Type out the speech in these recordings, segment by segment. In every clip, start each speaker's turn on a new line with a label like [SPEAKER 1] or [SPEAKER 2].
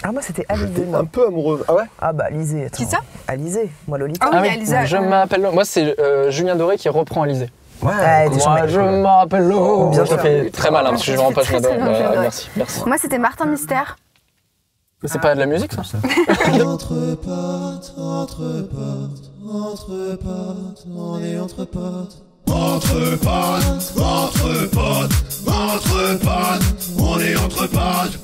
[SPEAKER 1] Ah, moi, c'était Alizé.
[SPEAKER 2] J'étais un peu amoureux. Ah ouais?
[SPEAKER 1] Ah, bah, Alizé. Attends.
[SPEAKER 3] Qui ça?
[SPEAKER 1] Alizé. Moi, Lolita.
[SPEAKER 3] Ah oui, Alizé.
[SPEAKER 4] Je m'appelle... Moi, c'est Julien Doré qui reprend Alizé.
[SPEAKER 2] Ouais,
[SPEAKER 4] Moi, je m'appelle Lo.
[SPEAKER 1] Bien
[SPEAKER 4] Ça
[SPEAKER 1] sûr.
[SPEAKER 4] fait très mal, hein, parce que je ne rends pas Julien Doré.
[SPEAKER 3] Très bien, Julien
[SPEAKER 4] Merci, merci.
[SPEAKER 3] Moi, c'était Martin Mystère.
[SPEAKER 4] C'est pas de la musique, ça?
[SPEAKER 5] Entre potes, on est entre potes. Entre potes, on est entre potes. On est entre potes.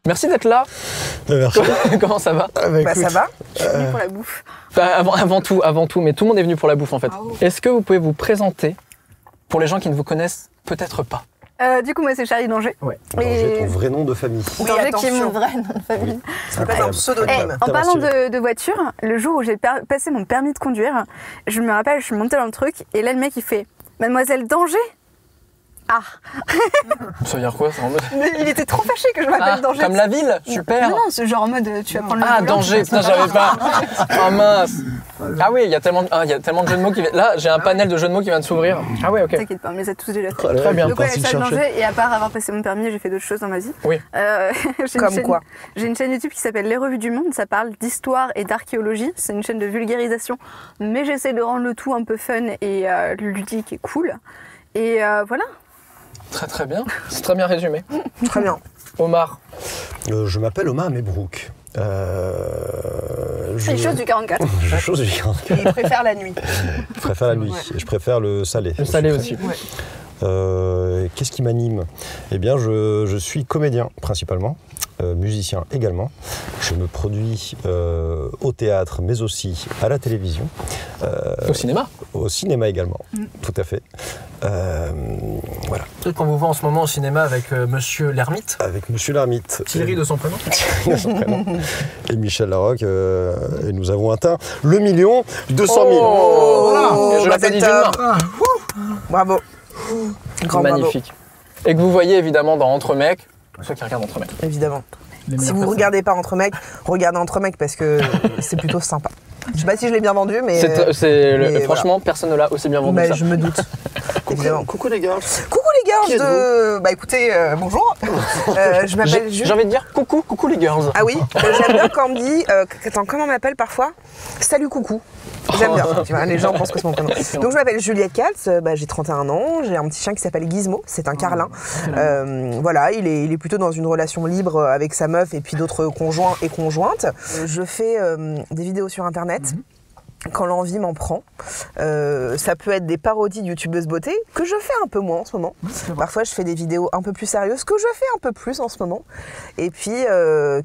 [SPEAKER 4] Merci d'être là.
[SPEAKER 2] Merci.
[SPEAKER 4] Comment ça va?
[SPEAKER 1] Bah, ça va.
[SPEAKER 3] Je suis venue pour la bouffe.
[SPEAKER 4] Avant tout, mais tout le monde est venu pour la bouffe en fait.
[SPEAKER 3] Ah ouais.
[SPEAKER 4] Est-ce que vous pouvez vous présenter pour les gens qui ne vous connaissent peut-être pas?
[SPEAKER 3] Du coup, moi, c'est Charlie Danger.
[SPEAKER 4] Ouais.
[SPEAKER 2] Danger, ton vrai nom de famille.
[SPEAKER 1] Oui,
[SPEAKER 3] Danger qui est
[SPEAKER 1] attention.
[SPEAKER 3] mon vrai nom de famille.
[SPEAKER 1] C'est pas un pseudonyme.
[SPEAKER 3] En parlant de voiture, le jour où j'ai passé mon permis de conduire, je me rappelle, je suis montée dans le truc et là, le mec, il fait « Mademoiselle Danger ?» Ah.
[SPEAKER 4] Ça veut dire quoi ça, en mode...
[SPEAKER 3] Mais il était trop fâché que je m'appelle Danger.
[SPEAKER 4] Comme la ville? Super.
[SPEAKER 3] Non, c'est genre en mode tu vas prendre le
[SPEAKER 4] Ah,
[SPEAKER 3] volant,
[SPEAKER 4] Danger,
[SPEAKER 3] tu vas
[SPEAKER 4] putain, j'avais pas. Oh mince. Ah oui, il y a tellement de jeux de mots qui viennent. Là, j'ai un panel de jeux de mots qui vient de s'ouvrir. Ah oui, ok.
[SPEAKER 3] T'inquiète pas, on les a tous déjà fait.
[SPEAKER 4] Très bien.
[SPEAKER 3] Donc ouais,
[SPEAKER 2] Parti le
[SPEAKER 3] Charlie
[SPEAKER 2] chercher.
[SPEAKER 3] Danger, et à part avoir passé mon permis, j'ai fait d'autres choses dans ma vie.
[SPEAKER 4] Oui.
[SPEAKER 3] J'ai
[SPEAKER 1] Comme
[SPEAKER 3] une chaîne-
[SPEAKER 1] quoi?
[SPEAKER 3] J'ai une chaîne YouTube qui s'appelle Les Revues du Monde, ça parle d'histoire et d'archéologie. C'est une chaîne de vulgarisation, mais j'essaie de rendre le tout un peu fun et ludique et cool. Et voilà.
[SPEAKER 4] Très très bien. C'est très bien résumé.
[SPEAKER 1] Très bien.
[SPEAKER 4] Omar.
[SPEAKER 2] Je m'appelle Omar Mebrouk.
[SPEAKER 3] C'est les choses du 44.
[SPEAKER 2] Je chose du 44.
[SPEAKER 1] Il préfère la nuit.
[SPEAKER 2] Je préfère la nuit. Et je préfère le salé.
[SPEAKER 4] Le salé aussi.
[SPEAKER 2] Qu'est-ce qui m'anime? Eh bien, je suis comédien principalement, musicien également. Je me produis au théâtre, mais aussi à la télévision.
[SPEAKER 4] Au cinéma.
[SPEAKER 2] Au cinéma également, tout à fait. Voilà,
[SPEAKER 4] Peut-être qu'on vous voit en ce moment au cinéma avec Monsieur L'Ermite.
[SPEAKER 2] avec Monsieur Lhermitte.
[SPEAKER 4] Thierry de son prénom.
[SPEAKER 2] Son prénom. Et Michel Larocque. Et nous avons atteint le 1 200 000.
[SPEAKER 4] Oh, je l'applaudis d'une main.
[SPEAKER 1] Bravo. Grand
[SPEAKER 4] Magnifique. Et que vous voyez évidemment dans Entre Mecs, ceux qui regardent Entre Mecs.
[SPEAKER 1] bravo. Évidemment. Si vous ne regardez pas Entre Mecs, regardez Entre Mecs parce que c'est plutôt sympa. Je sais pas si je l'ai bien vendu, mais.
[SPEAKER 4] Franchement, personne ne l'a aussi bien vendu
[SPEAKER 1] Mais
[SPEAKER 4] que ça.
[SPEAKER 1] je me doute. Évidemment.
[SPEAKER 2] Coucou les gars.
[SPEAKER 1] Coucou les
[SPEAKER 2] Qui
[SPEAKER 1] gars de. Bah écoutez, bonjour. Je m'appelle
[SPEAKER 4] J'ai envie de dire coucou les girls.
[SPEAKER 1] Ah oui, j'aime bien quand on me dit. Attends, comment on m'appelle parfois? Salut coucou. J'aime bien, tu vois, les gens pensent que c'est mon prénom. Donc je m'appelle Juliette Katz, j'ai 31 ans, j'ai un petit chien qui s'appelle Gizmo, c'est un carlin. Voilà, il est plutôt dans une relation libre avec sa meuf et puis d'autres conjoints et conjointes. Je fais des vidéos sur internet. Quand l'envie m'en prend. Ça peut être des parodies de youtubeuses beauté, que je fais un peu moins en ce moment. Parfois, je fais des vidéos un peu plus sérieuses, que je fais un peu plus en ce moment. Et puis,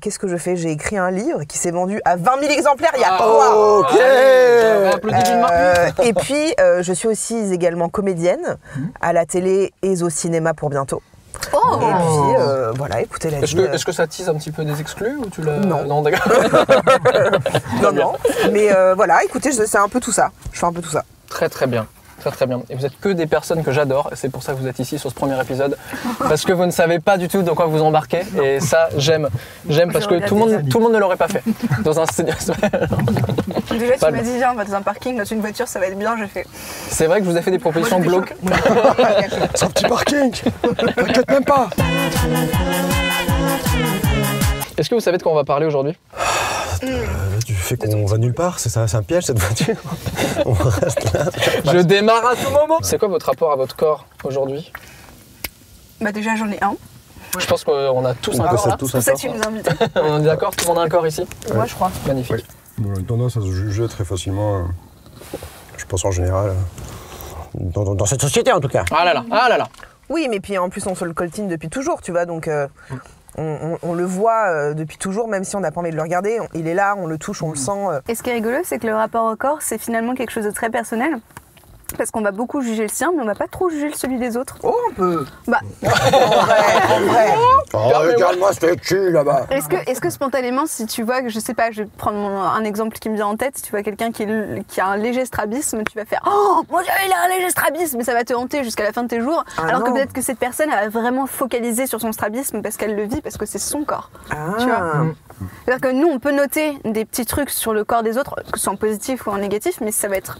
[SPEAKER 1] qu'est-ce que je fais? J'ai écrit un livre qui s'est vendu à 20 000 exemplaires il y a quoi?
[SPEAKER 2] Ok.
[SPEAKER 4] Applaudis d'une main.
[SPEAKER 1] Et puis, je suis aussi également comédienne, à la télé et au cinéma pour bientôt.
[SPEAKER 3] Oh.
[SPEAKER 1] Et puis, voilà, écoutez la vie.
[SPEAKER 4] Est-ce que ça tease un petit peu des exclus ou tu l'as...
[SPEAKER 1] Non.
[SPEAKER 4] D'accord.
[SPEAKER 1] Non. Mais voilà, écoutez, c'est un peu tout ça. Je fais un peu tout ça.
[SPEAKER 4] Très très bien. Très très bien. Et vous êtes que des personnes que j'adore, et c'est pour ça que vous êtes ici sur ce premier épisode, parce que vous ne savez pas du tout dans quoi vous embarquez, et ça j'aime parce que tout le monde ne l'aurait pas fait. Dans un
[SPEAKER 3] Déjà, tu m'as dit, viens, on va dans un parking, dans une voiture, ça va être bien, j'ai fait.
[SPEAKER 4] C'est vrai que je vous ai fait des propositions glauques.
[SPEAKER 2] C'est un petit parking. T'inquiète même pas.
[SPEAKER 4] Est-ce que vous savez de quoi on va parler aujourd'hui?
[SPEAKER 2] Du fait qu'on va nulle part, c'est ça, c'est un piège cette voiture. On reste là.
[SPEAKER 4] Je démarre à tout moment. C'est quoi votre rapport à votre corps aujourd'hui?
[SPEAKER 3] Bah déjà, j'en ai un.
[SPEAKER 4] Je pense qu'on a tous un corps là.
[SPEAKER 3] C'est pour ça que tu nous invites.
[SPEAKER 4] On est d'accord? Tout le monde a un corps ici?
[SPEAKER 3] Moi, je crois.
[SPEAKER 4] Magnifique.
[SPEAKER 2] On a une tendance à se juger très facilement, je pense en général, dans cette société en tout cas.
[SPEAKER 4] Ah là là.
[SPEAKER 1] Oui, mais puis en plus, on se le coltine depuis toujours, tu vois, donc on le voit depuis toujours, même si on n'a pas envie de le regarder. Il est là, on le touche, on le sent.
[SPEAKER 3] Et ce qui est rigolo, c'est que le rapport au corps, c'est finalement quelque chose de très personnel. Parce qu'on va beaucoup juger le sien, mais on va pas trop juger celui des autres.
[SPEAKER 1] Oh, un peu.
[SPEAKER 3] Bah,
[SPEAKER 1] En vrai.
[SPEAKER 2] Oh, regarde-moi ce cul là-bas.
[SPEAKER 3] est-ce que spontanément, si tu vois, je sais pas, je vais prendre un exemple qui me vient en tête, si tu vois quelqu'un qui a un léger strabisme, tu vas faire « Oh, mon Dieu, il a un léger strabisme !» Mais ça va te hanter jusqu'à la fin de tes jours. Alors que peut-être que cette personne, elle va vraiment focaliser sur son strabisme parce qu'elle le vit, parce que c'est son corps. Tu vois. C'est-à-dire que nous, on peut noter des petits trucs sur le corps des autres, que ce soit en positif ou en négatif, mais ça va être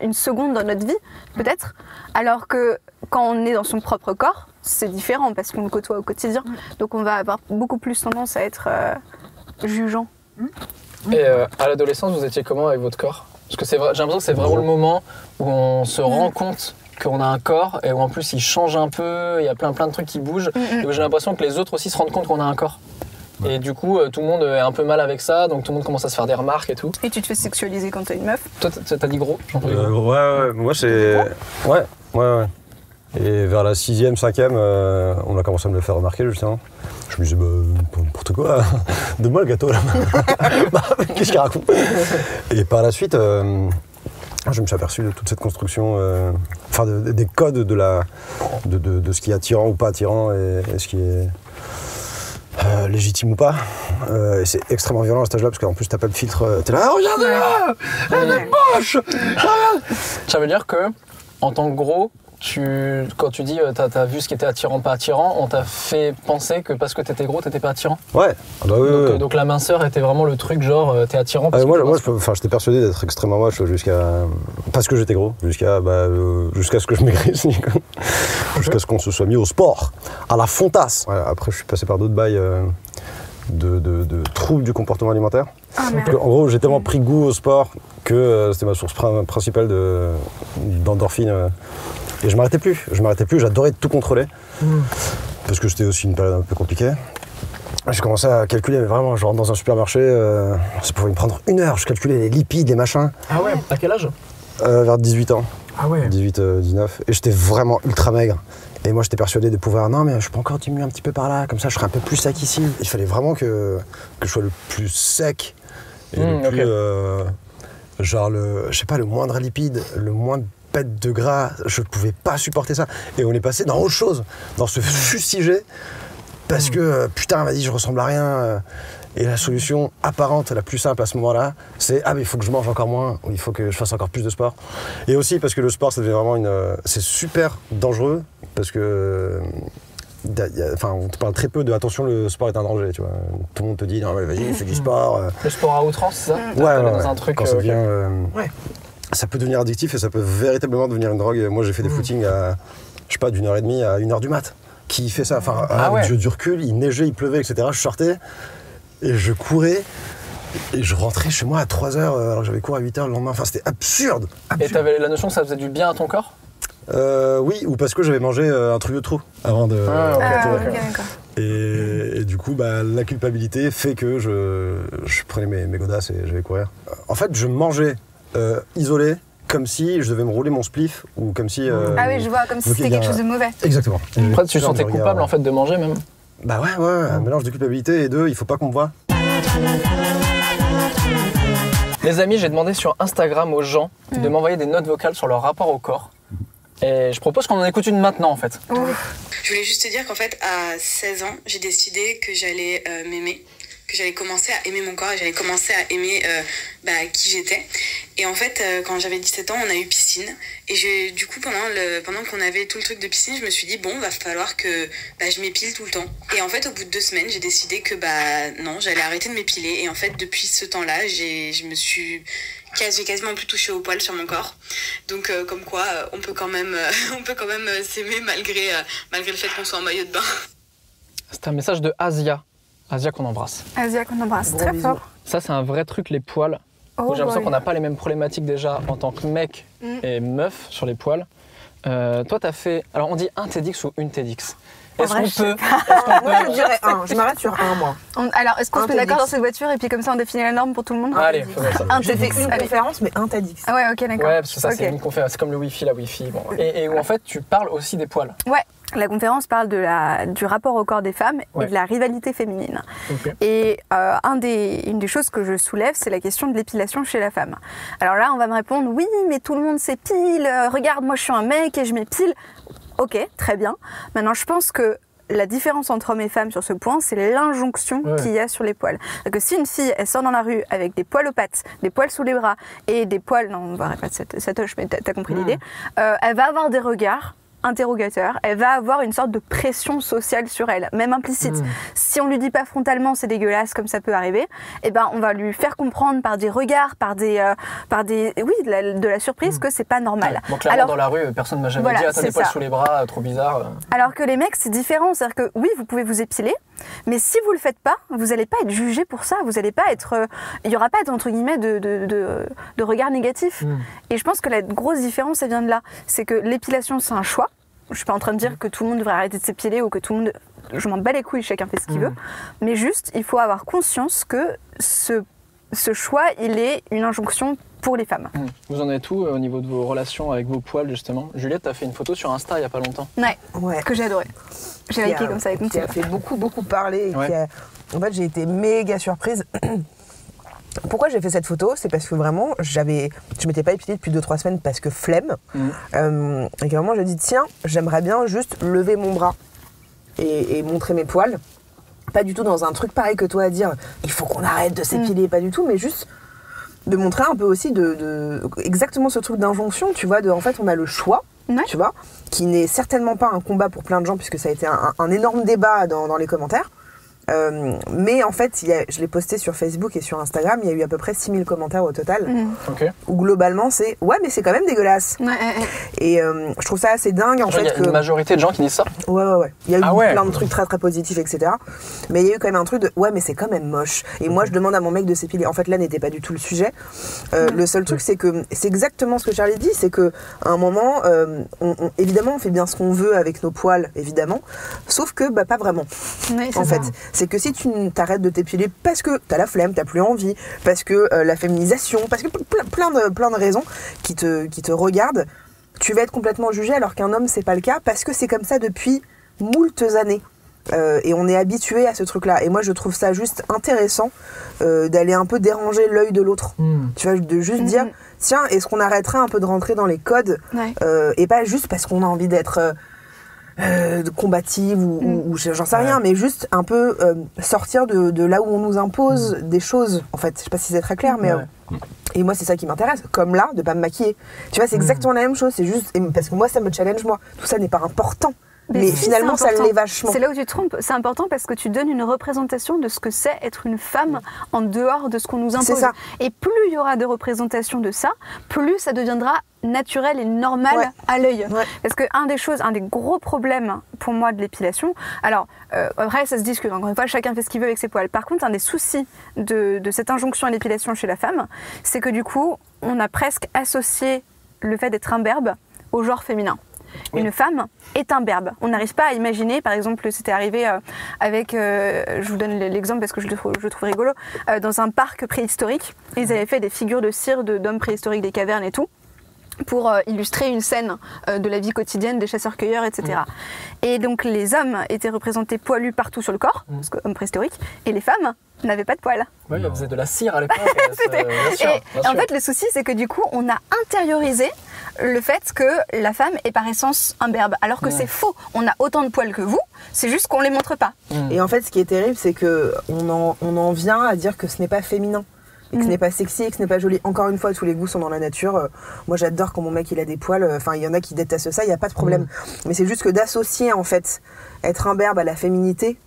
[SPEAKER 3] une seconde dans notre vie, peut-être. Alors que quand on est dans son propre corps, c'est différent parce qu'on le côtoie au quotidien. Donc on va avoir beaucoup plus tendance à être jugeant.
[SPEAKER 4] Et à l'adolescence, vous étiez comment avec votre corps? Parce que j'ai l'impression que c'est vraiment le moment où on se rend compte qu'on a un corps et où en plus il change un peu, il y a plein de trucs qui bougent. Et où j'ai l'impression que les autres aussi se rendent compte qu'on a un corps. Et du coup, tout le monde est un peu mal avec ça, donc tout le monde commence à se faire des remarques et tout.
[SPEAKER 3] Et tu te fais sexualiser quand t'es une meuf?
[SPEAKER 4] Toi, t'as dit gros?
[SPEAKER 2] Ouais, moi c'est... Ouais. Et vers la 6e, 5e, on a commencé à me le faire remarquer justement. Je me disais, n'importe quoi, donne-moi le gâteau là. Qu'est-ce qu'il raconte? Et par la suite, je me suis aperçu de toute cette construction, des codes de ce qui est attirant ou pas attirant et ce qui est légitime ou pas. Et c'est extrêmement violent à cet âge-là parce qu'en plus t'as pas de filtre, t'es là, regardez-la, elle est moche.
[SPEAKER 4] Ça veut dire que, en tant que gros, quand tu dis t'as vu ce qui était attirant, pas attirant, on t'a fait penser que parce que t'étais gros, t'étais pas attirant?
[SPEAKER 2] Ouais. Oui.
[SPEAKER 4] Donc la minceur était vraiment le truc genre t'es attirant parce
[SPEAKER 2] moi j'étais persuadé d'être extrêmement moche parce que j'étais gros, jusqu'à ce que je maigrisse, jusqu'à ce qu'on se soit mis au sport, à la fontasse. Ouais, après je suis passé par d'autres bails de troubles du comportement alimentaire. En gros j'ai tellement pris goût au sport que c'était ma source principale d'endorphine. Et je m'arrêtais plus, j'adorais tout contrôler. Parce que c'était aussi une période un peu compliquée. J'ai commencé à calculer, mais vraiment, je rentre dans un supermarché, ça pouvait me prendre 1 heure, je calculais les lipides, les machins.
[SPEAKER 4] Ah ouais? À quel âge?
[SPEAKER 2] Vers 18 ans.
[SPEAKER 4] Ah ouais?
[SPEAKER 2] 18, 19. Et j'étais vraiment ultra maigre. Et moi, j'étais persuadé de pouvoir, non mais je peux encore diminuer un petit peu par là, comme ça je serai un peu plus sec ici. Il fallait vraiment que je sois le plus sec et le plus, le moindre lipide, le moindre pète de gras, je pouvais pas supporter ça. Et on est passé dans autre chose, dans se fustiger, parce que putain, elle m'a dit je ressemble à rien. Et la solution apparente, la plus simple à ce moment-là, c'est mais il faut que je mange encore moins, ou il faut que je fasse encore plus de sport. Et aussi parce que le sport, ça devient vraiment c'est super dangereux, parce que on te parle très peu de attention, le sport est un danger, tu vois. Tout le monde te dit non mais vas-y, fais du sport.
[SPEAKER 4] Le sport à outrance, c'est ça?
[SPEAKER 2] Ouais.
[SPEAKER 4] Dans un truc,
[SPEAKER 2] quand ça devient, ça peut devenir addictif et ça peut véritablement devenir une drogue. Moi j'ai fait des footings à, je sais pas, d'1h30 à 1h du mat. Qui fait ça? Enfin, avec du recul, il neigeait, il pleuvait, etc. Je sortais et je courais et je rentrais chez moi à 3h alors que j'avais cours à 8h le lendemain. Enfin, c'était absurde.
[SPEAKER 4] Et t'avais la notion que ça faisait du bien à ton corps?
[SPEAKER 2] Oui, ou parce que j'avais mangé un truc de trop avant de...
[SPEAKER 3] D'accord.
[SPEAKER 2] Et du coup, la culpabilité fait que je prenais mes godasses et j'allais courir. En fait, je mangeais isolé, comme si je devais me rouler mon spliff, ou comme si...
[SPEAKER 3] Ah oui, je vois, comme si c'était quelque chose de mauvais.
[SPEAKER 2] Exactement.
[SPEAKER 4] Après, tu te sentais coupable en fait de manger même?
[SPEAKER 2] Bah ouais, un mélange de culpabilité et il faut pas qu'on me voie.
[SPEAKER 4] Les amis, j'ai demandé sur Instagram aux gens de m'envoyer des notes vocales sur leur rapport au corps. Et je propose qu'on en écoute une maintenant en fait.
[SPEAKER 6] Je voulais juste te dire qu'en fait, à 16 ans, j'ai décidé que j'allais m'aimer, que j'allais commencer à aimer mon corps et j'allais commencer à aimer qui j'étais. Et en fait, quand j'avais 17 ans, on a eu piscine. Et du coup, pendant qu'on avait tout le truc de piscine, je me suis dit, bon, va falloir que je m'épile tout le temps. Et en fait, au bout de 2 semaines, j'ai décidé que non, j'allais arrêter de m'épiler. Et en fait, depuis ce temps-là, je me suis... J'ai quasiment plus touché au poil sur mon corps. Donc comme quoi, on peut quand même s'aimer malgré le fait qu'on soit en maillot de bain.
[SPEAKER 4] C'est un message de Asia qu'on embrasse.
[SPEAKER 3] Asia qu'on embrasse, très fort.
[SPEAKER 4] Ça c'est un vrai truc, les poils. J'ai l'impression qu'on n'a pas les mêmes problématiques déjà en tant que mec et meuf sur les poils. Toi t'as fait, alors on dit un TEDx ou une TEDx? Est-ce qu'on peut?
[SPEAKER 1] Moi je dirais 1, je m'arrête sur 1 moi.
[SPEAKER 3] Alors est-ce qu'on se met d'accord dans cette voiture et puis comme ça on définit la norme pour tout le monde?
[SPEAKER 4] Allez, faisons ça.
[SPEAKER 3] Un TEDx,
[SPEAKER 1] une conférence mais un TEDx.
[SPEAKER 3] Ah ouais, ok, d'accord.
[SPEAKER 4] Ouais, parce que ça c'est une conférence, c'est comme le Wi-Fi, la Wi-Fi. Bon. Et où en fait tu parles aussi des poils.
[SPEAKER 3] Ouais. La conférence parle du rapport au corps des femmes et de la rivalité féminine. Okay. Et une des choses que je soulève, c'est la question de l'épilation chez la femme. Alors là, on va me répondre, oui, mais tout le monde s'épile, regarde, moi je suis un mec et je m'épile. Ok, très bien. Maintenant, je pense que la différence entre hommes et femmes sur ce point, c'est l'injonction qu'il y a sur les poils. Donc, si une fille, elle sort dans la rue avec des poils aux pattes, des poils sous les bras et des poils... Non, on ne verrait pas de cette toche, mais t'as compris l'idée. Elle va avoir des regards interrogateur, elle va avoir une sorte de pression sociale sur elle, même implicite. Si on lui dit pas frontalement c'est dégueulasse comme ça peut arriver, eh ben on va lui faire comprendre par des regards, par des de la surprise que c'est pas normal.
[SPEAKER 4] Bon, clairement, dans la rue, personne ne m'a jamais dit t'as des poils sous les bras, trop bizarre.
[SPEAKER 3] Alors que les mecs c'est différent, c'est-à-dire que oui vous pouvez vous épiler, mais si vous le faites pas, vous n'allez pas être jugé pour ça, vous allez pas être, il y aura pas entre guillemets de regard négatif. Et je pense que la grosse différence elle vient de là, c'est que l'épilation c'est un choix. Je suis pas en train de dire que tout le monde devrait arrêter de s'épiler ou que tout le monde, je m'en bats les couilles, chacun fait ce qu'il veut, mais juste il faut avoir conscience que ce choix il est une injonction pour les femmes.
[SPEAKER 4] Vous en êtes où au niveau de vos relations avec vos poils justement? Juliette, t'as fait une photo sur Insta il y a pas longtemps.
[SPEAKER 3] Ouais. Que j'ai adoré. J'ai liké comme ça avec mon
[SPEAKER 1] qui a fait beaucoup parler. Et en fait, j'ai été méga surprise. Pourquoi j'ai fait cette photo? C'est parce que vraiment, je m'étais pas épilée depuis 2-3 semaines parce que flemme. Et vraiment, j'ai dit tiens, j'aimerais bien juste lever mon bras et montrer mes poils. Pas du tout dans un truc pareil que toi à dire il faut qu'on arrête de s'épiler, pas du tout, mais juste de montrer un peu aussi exactement ce truc d'injonction, tu vois, en fait on a le choix, tu vois, qui n'est certainement pas un combat pour plein de gens puisque ça a été un énorme débat dans les commentaires. Mais en fait, je l'ai posté sur Facebook et sur Instagram, il y a eu à peu près 6000 commentaires au total. Où globalement, c'est « Ouais, mais c'est quand même dégueulasse ». Et je trouve ça assez dingue en fait.
[SPEAKER 4] Il y a une majorité de gens qui disent ça.
[SPEAKER 1] Ouais. Il y a eu plein de trucs très très positifs, etc. Mais il y a eu quand même un truc de « Ouais, mais c'est quand même moche ». Et moi, je demande à mon mec de s'épiler. En fait, là, n'était pas du tout le sujet. Le seul truc, c'est que c'est exactement ce que Charlie dit, c'est qu'à un moment, évidemment, on fait bien ce qu'on veut avec nos poils, évidemment. Sauf que, pas vraiment. En fait. C'est que si tu t'arrêtes de t'épiler parce que t'as la flemme, t'as plus envie, parce que la féminisation, parce que plein de raisons qui te regardent, tu vas être complètement jugé alors qu'un homme c'est pas le cas parce que c'est comme ça depuis moultes années. Et on est habitué à ce truc-là. Et moi je trouve ça juste intéressant d'aller un peu déranger l'œil de l'autre. Tu vois, de juste dire tiens, est-ce qu'on arrêterait un peu de rentrer dans les codes et pas juste parce qu'on a envie d'être combative ou j'en sais rien, mais juste un peu sortir de là où on nous impose des choses. En fait, je sais pas si c'est très clair, mais et moi c'est ça qui m'intéresse, comme là, de pas me maquiller. Tu vois, c'est exactement la même chose, c'est juste parce que moi ça me challenge moi. Tout ça n'est pas important. Mais finalement, ça l'est vachement.
[SPEAKER 3] C'est là où tu te trompes. C'est important parce que tu donnes une représentation de ce que c'est être une femme en dehors de ce qu'on nous impose.
[SPEAKER 1] C'est ça.
[SPEAKER 3] Et plus il y aura de représentation de ça, plus ça deviendra naturel et normal à l'œil. Parce que un des gros problèmes pour moi de l'épilation, alors après ça se discute, encore une fois chacun fait ce qu'il veut avec ses poils. Par contre, un des soucis de cette injonction à l'épilation chez la femme, c'est que du coup, on a presque associé le fait d'être imberbe au genre féminin. Une femme est imberbe. On n'arrive pas à imaginer, par exemple, c'était arrivé avec, je vous donne l'exemple parce que je le trouve rigolo, dans un parc préhistorique, ils avaient fait des figures de cire d'hommes préhistoriques des cavernes et tout, pour illustrer une scène de la vie quotidienne des chasseurs-cueilleurs, etc. Et donc les hommes étaient représentés poilus partout sur le corps, parce que hommes préhistoriques, et les femmes n'avaient pas de poils.
[SPEAKER 4] Oui, vous faisait de la cire à l'époque.
[SPEAKER 3] Et en fait, le souci, c'est que du coup, on a intériorisé le fait que la femme est par essence imberbe, alors que c'est faux. On a autant de poils que vous, c'est juste qu'on les montre pas.
[SPEAKER 1] Et en fait, ce qui est terrible, c'est que on en vient à dire que ce n'est pas féminin. Et que ce n'est pas sexy, et que ce n'est pas joli. Encore une fois, tous les goûts sont dans la nature. Moi, j'adore quand mon mec il a des poils. Enfin, il y en a qui détestent ça, il n'y a pas de problème. Mais c'est juste que d'associer, en fait, être imberbe à la féminité,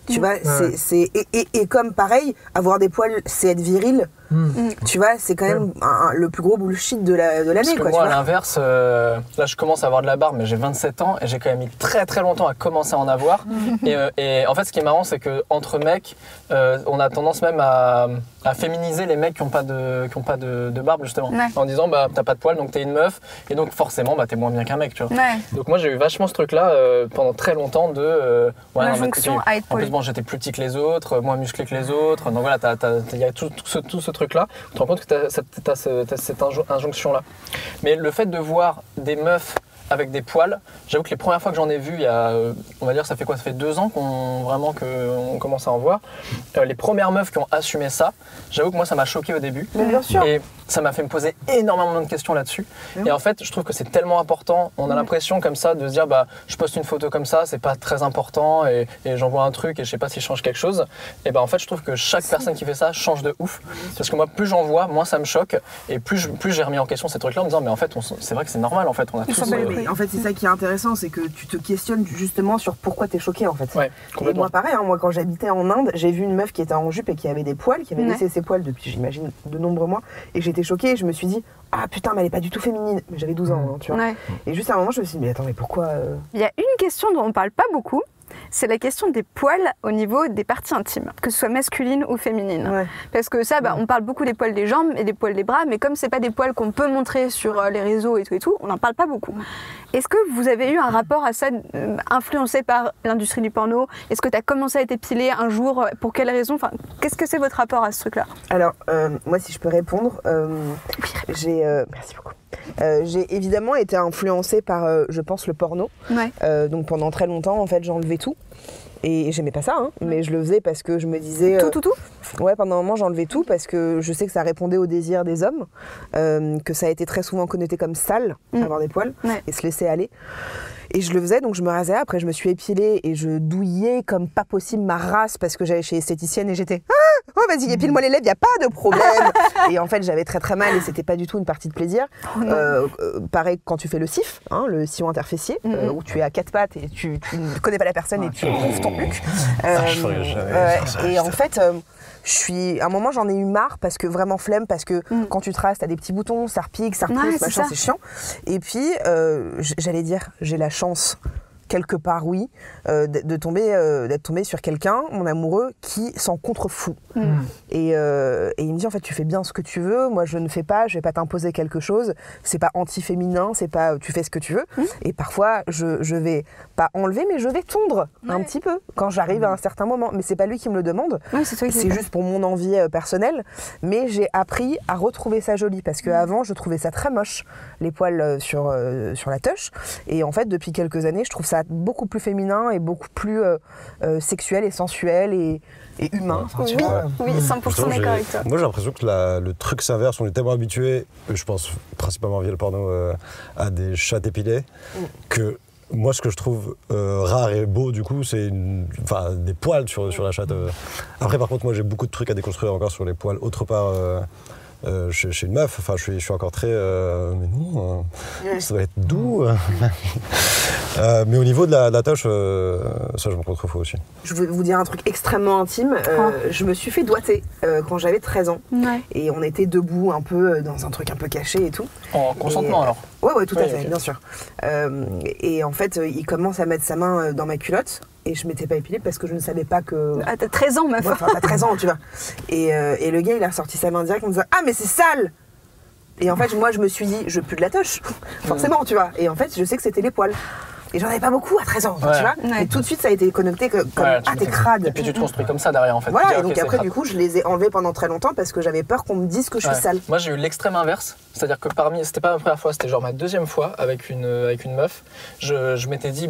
[SPEAKER 1] tu vois, et comme pareil, avoir des poils, c'est être viril. Tu vois, c'est quand même le plus gros bullshit de l'année.
[SPEAKER 4] Parce que moi, à l'inverse, là, je commence à avoir de la barbe, mais j'ai 27 ans et j'ai quand même mis très très longtemps à commencer à en avoir. Et en fait, ce qui est marrant, c'est qu'entre mecs, on a tendance même à féminiser les mecs qui n'ont pas de barbe, justement. En disant, bah, t'as pas de poils, donc t'es une meuf, et donc forcément, bah, t'es moins bien qu'un mec, tu vois. Donc moi, j'ai eu vachement ce truc-là pendant très longtemps de...
[SPEAKER 3] l'injonction à être poilu.
[SPEAKER 4] En plus, bon, j'étais plus petit que les autres, moins musclé que les autres, donc voilà, il y a tout ce truc-là. Tu te rends compte que t'as cette injonction-là. Mais le fait de voir des meufs avec des poils, j'avoue que les premières fois que j'en ai vu, il y a, on va dire, ça fait 2 ans qu'on commence à en voir. Les premières meufs qui ont assumé ça, j'avoue que moi ça m'a choqué au début.
[SPEAKER 1] Mais bien sûr.
[SPEAKER 4] ça m'a fait me poser énormément de questions là-dessus. Et en fait, je trouve que c'est tellement important. On a l'impression comme ça de se dire, je poste une photo comme ça, c'est pas très important et j'envoie un truc et je sais pas si je change quelque chose. Et en fait, je trouve que chaque personne qui fait ça change de ouf. Parce que moi, plus j'en vois, moins ça me choque et plus j'ai remis en question ces trucs-là en me disant, mais en fait, c'est vrai que c'est normal. En fait, on a tous.
[SPEAKER 1] En fait, c'est ça qui est intéressant, c'est que tu te questionnes justement sur pourquoi t'es choqué en fait.
[SPEAKER 4] Ouais,
[SPEAKER 1] et moi, pareil, moi quand j'habitais en Inde, j'ai vu une meuf qui était en jupe et qui avait des poils, qui avait laissé ses poils depuis, j'imagine, de nombreux mois. Et j'étais choquée et je me suis dit, ah putain, mais elle est pas du tout féminine. Mais j'avais 12 ans, tu vois. Ouais. Et juste à un moment, je me suis dit, mais attends, mais pourquoi
[SPEAKER 3] Il y a une question dont on parle pas beaucoup. C'est la question des poils au niveau des parties intimes, que ce soit masculine ou féminine. Ouais. Parce que ça, on parle beaucoup des poils des jambes et des poils des bras, mais comme c'est pas des poils qu'on peut montrer sur les réseaux et tout, on n'en parle pas beaucoup. Est-ce que vous avez eu un rapport à ça influencé par l'industrie du porno? Est-ce que tu as commencé à t'épiler un jour? Pour quelle raison? Enfin, qu'est-ce que c'est votre rapport à ce truc-là?
[SPEAKER 1] Alors, moi, si je peux répondre, merci beaucoup. J'ai évidemment été influencée par, je pense, le porno. Ouais. Donc pendant très longtemps, en fait, j'enlevais tout. Et j'aimais pas ça, hein, mais je le faisais parce que je me disais...
[SPEAKER 3] Tout
[SPEAKER 1] Ouais, pendant un moment, j'enlevais tout parce que je sais que ça répondait au désir des hommes, que ça a été très souvent connoté comme sale, avoir des poils, et se laisser aller. Et je le faisais, donc je me rasais. Après, je me suis épilée et je douillais comme pas possible ma race parce que j'allais chez esthéticienne et j'étais « Oh, vas-y, épile-moi les lèvres, y a pas de problème !» Et en fait, j'avais très très mal et c'était pas du tout une partie de plaisir. Pareil quand tu fais le SIF, hein, le sillon interfessier, où tu es à quatre pattes et tu ne connais pas la personne et tu ouvres ton huc. Et en fait... à un moment, j'en ai eu marre parce que vraiment flemme, parce que quand tu traces, t'as des petits boutons, ça repique, ça repousse, machin, c'est chiant. Et puis, j'allais dire, j'ai la chance, quelque part, oui, d'être tombée sur quelqu'un, mon amoureux, qui s'en contrefou. Et il me dit, en fait, tu fais bien ce que tu veux, moi je ne fais pas, je vais pas t'imposer quelque chose, c'est pas anti-féminin, c'est pas tu fais ce que tu veux. Et parfois, je vais pas enlever, mais je vais tondre un petit peu quand j'arrive à un certain moment. Mais c'est pas lui qui me le demande, c'est juste pour mon envie personnelle. Mais j'ai appris à retrouver ça joli, parce qu'avant, je trouvais ça très moche, les poils sur la touche. Et en fait, depuis quelques années, je trouve ça beaucoup plus féminin et beaucoup plus sexuel et sensuel et humain. Enfin,
[SPEAKER 3] oui, 100% d'accord avec toi.
[SPEAKER 2] Moi, j'ai l'impression que le truc s'inverse. On est tellement habitué, je pense principalement via le porno, à des chats épilés, que moi, ce que je trouve rare et beau, du coup, c'est des poils sur la chatte. Après, par contre, moi, j'ai beaucoup de trucs à déconstruire encore sur les poils autre part. Chez une meuf, enfin je suis encore très mais non, ça doit être doux. Mais au niveau de la tâche, ça je me contrefous aussi.
[SPEAKER 1] Je vais vous dire un truc extrêmement intime. Je me suis fait doigter quand j'avais 13 ans. Et on était debout un peu dans un truc un peu caché et tout.
[SPEAKER 4] En consentement alors?
[SPEAKER 1] Ouais, tout à fait, bien sûr. Et en fait, il commence à mettre sa main dans ma culotte. Et je m'étais pas épilée parce que je ne savais pas que...
[SPEAKER 3] Ah, t'as 13 ans, meuf.
[SPEAKER 1] Ouais, t'as 13 ans, tu vois. Et le gars, il a ressorti sa main direct en me disant « Ah, mais c'est sale !» Et en fait, moi, je me suis dit « Je pue de la toche. » Forcément, tu vois. Et en fait, je sais que c'était les poils. Et j'en avais pas beaucoup à 13 ans, tu vois. Et tout de suite, ça a été connoté comme « Ah, t'es crade !»
[SPEAKER 4] Et puis tu te construis comme ça derrière, en fait.
[SPEAKER 1] Voilà, et donc après, du coup, je les ai enlevés pendant très longtemps parce que j'avais peur qu'on me dise que je suis sale.
[SPEAKER 4] Moi, j'ai eu l'extrême inverse. C'est-à-dire que c'était pas ma première fois, c'était genre ma deuxième fois avec une meuf. Je m'étais dit,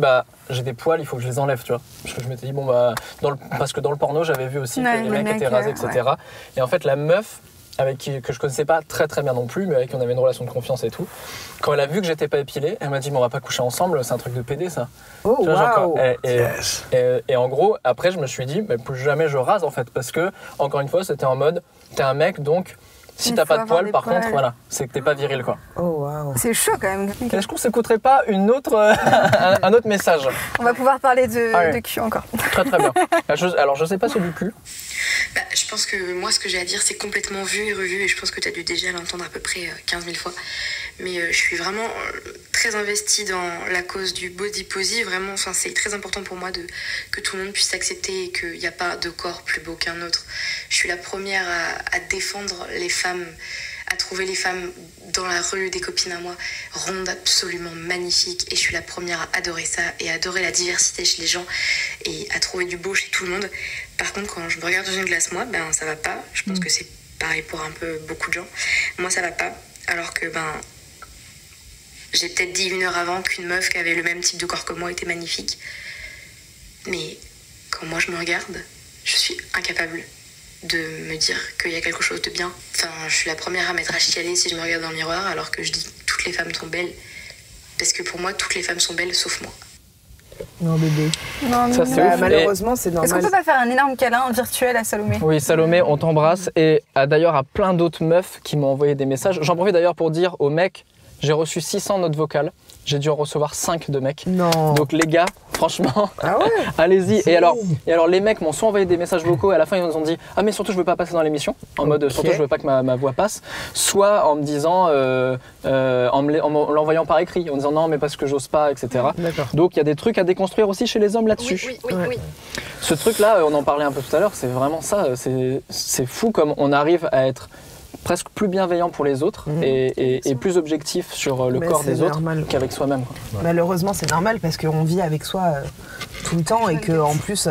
[SPEAKER 4] j'ai des poils, il faut que je les enlève, tu vois. Parce que je m'étais dit, parce que dans le porno, j'avais vu aussi que les mecs étaient rasés, etc. Ouais. Et en fait, la meuf, que je connaissais pas très très bien non plus, mais avec qui on avait une relation de confiance et tout, quand elle a vu que j'étais pas épilé, elle m'a dit, mais on va pas coucher ensemble, c'est un truc de PD ça.
[SPEAKER 1] Oh, wow.
[SPEAKER 4] Et en gros, après, je me suis dit, mais plus jamais je rase en fait, parce que, encore une fois, c'était en mode, t'es un mec donc. Si t'as pas de poils, par contre, voilà, c'est que t'es pas viril, quoi.
[SPEAKER 1] Oh, waouh.
[SPEAKER 3] C'est chaud, quand même.
[SPEAKER 4] Est-ce qu'on s'écouterait pas un autre message?
[SPEAKER 3] On va pouvoir parler de cul encore.
[SPEAKER 4] Très, très bien. Alors, je sais pas celui du cul.
[SPEAKER 6] Je pense que moi, ce que j'ai à dire, c'est complètement vu et revu, et je pense que t'as dû déjà l'entendre à peu près 15 000 fois. Mais je suis vraiment très investie dans la cause du body positive. Vraiment, c'est très important pour moi que tout le monde puisse s'accepter et qu'il n'y a pas de corps plus beau qu'un autre. Je suis la première à défendre les femmes, à trouver les femmes dans la rue, des copines à moi, rondes, absolument magnifiques. Et je suis la première à adorer ça et à adorer la diversité chez les gens et à trouver du beau chez tout le monde. Par contre, quand je me regarde dans une glace, moi, ça va pas. Je pense que c'est pareil pour un peu beaucoup de gens. Moi, ça va pas. Alors que, j'ai peut-être dit 1 heure avant qu'une meuf qui avait le même type de corps que moi était magnifique. Mais quand moi je me regarde, je suis incapable de me dire qu'il y a quelque chose de bien. Enfin, je suis la première à m'être à chialer si je me regarde dans le miroir, alors que je dis que toutes les femmes sont belles. Parce que pour moi, toutes les femmes sont belles, sauf moi.
[SPEAKER 1] Non, bébé.
[SPEAKER 3] Non,
[SPEAKER 4] Ça, c'est ouf.
[SPEAKER 1] Malheureusement, c'est normal.
[SPEAKER 3] Est-ce qu'on peut pas faire un énorme câlin virtuel à Salomé?
[SPEAKER 4] Oui, Salomé, on t'embrasse. Et d'ailleurs, à plein d'autres meufs qui m'ont envoyé des messages. J'en profite d'ailleurs pour dire aux mecs, j'ai reçu 600 notes vocales. J'ai dû en recevoir 5 de mecs.
[SPEAKER 1] Non.
[SPEAKER 4] Donc les gars, franchement,
[SPEAKER 1] Ah ouais.
[SPEAKER 4] allez-y. Et alors, les mecs m'ont soit envoyé des messages vocaux et à la fin ils nous ont dit ah mais surtout je veux pas passer dans l'émission, en mode surtout je veux pas que ma voix passe, soit en me disant en l'envoyant par écrit, en disant non mais parce que j'ose pas, etc.
[SPEAKER 1] D'accord.
[SPEAKER 4] Donc il y a des trucs à déconstruire aussi chez les hommes là-dessus.
[SPEAKER 3] Oui.
[SPEAKER 4] Ce truc-là, on en parlait un peu tout à l'heure, c'est vraiment ça. C'est fou comme on arrive à être presque plus bienveillant pour les autres et plus objectif sur le corps des autres qu'avec soi-même.
[SPEAKER 1] Malheureusement, c'est normal parce qu'on vit avec soi tout le temps et que en plus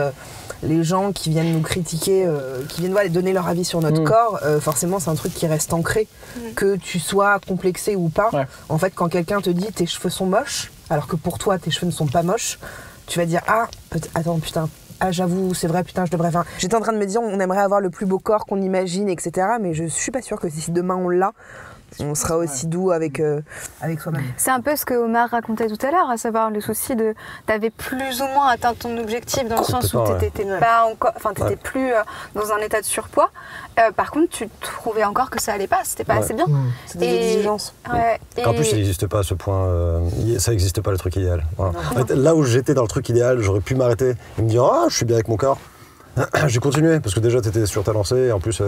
[SPEAKER 1] les gens qui viennent nous critiquer, qui viennent donner leur avis sur notre corps, forcément c'est un truc qui reste ancré, que tu sois complexé ou pas. Ouais. En fait, quand quelqu'un te dit tes cheveux sont moches, alors que pour toi tes cheveux ne sont pas moches, tu vas dire attends putain. Ah j'avoue, c'est vrai, putain, je devrais... Enfin, j'étais en train de me dire, on aimerait avoir le plus beau corps qu'on imagine, etc. Mais je suis pas sûre que si demain on l'a, on sera aussi doux avec soi-même.
[SPEAKER 3] C'est un peu ce que Omar racontait tout à l'heure, à savoir le souci de... T'avais plus ou moins atteint ton objectif dans le sens où t'étais pas encore... Enfin, t'étais plus dans un état de surpoids. Par contre, tu trouvais encore que ça allait pas, c'était pas assez bien.
[SPEAKER 1] C'est des exigences.
[SPEAKER 3] Ouais,
[SPEAKER 2] en plus, ça n'existe pas à ce point. Ça n'existe pas le truc idéal. Voilà. En fait, là où j'étais dans le truc idéal, j'aurais pu m'arrêter et me dire ah, je suis bien avec mon corps. J'ai continué parce que déjà tu étais sur ta lancée et en plus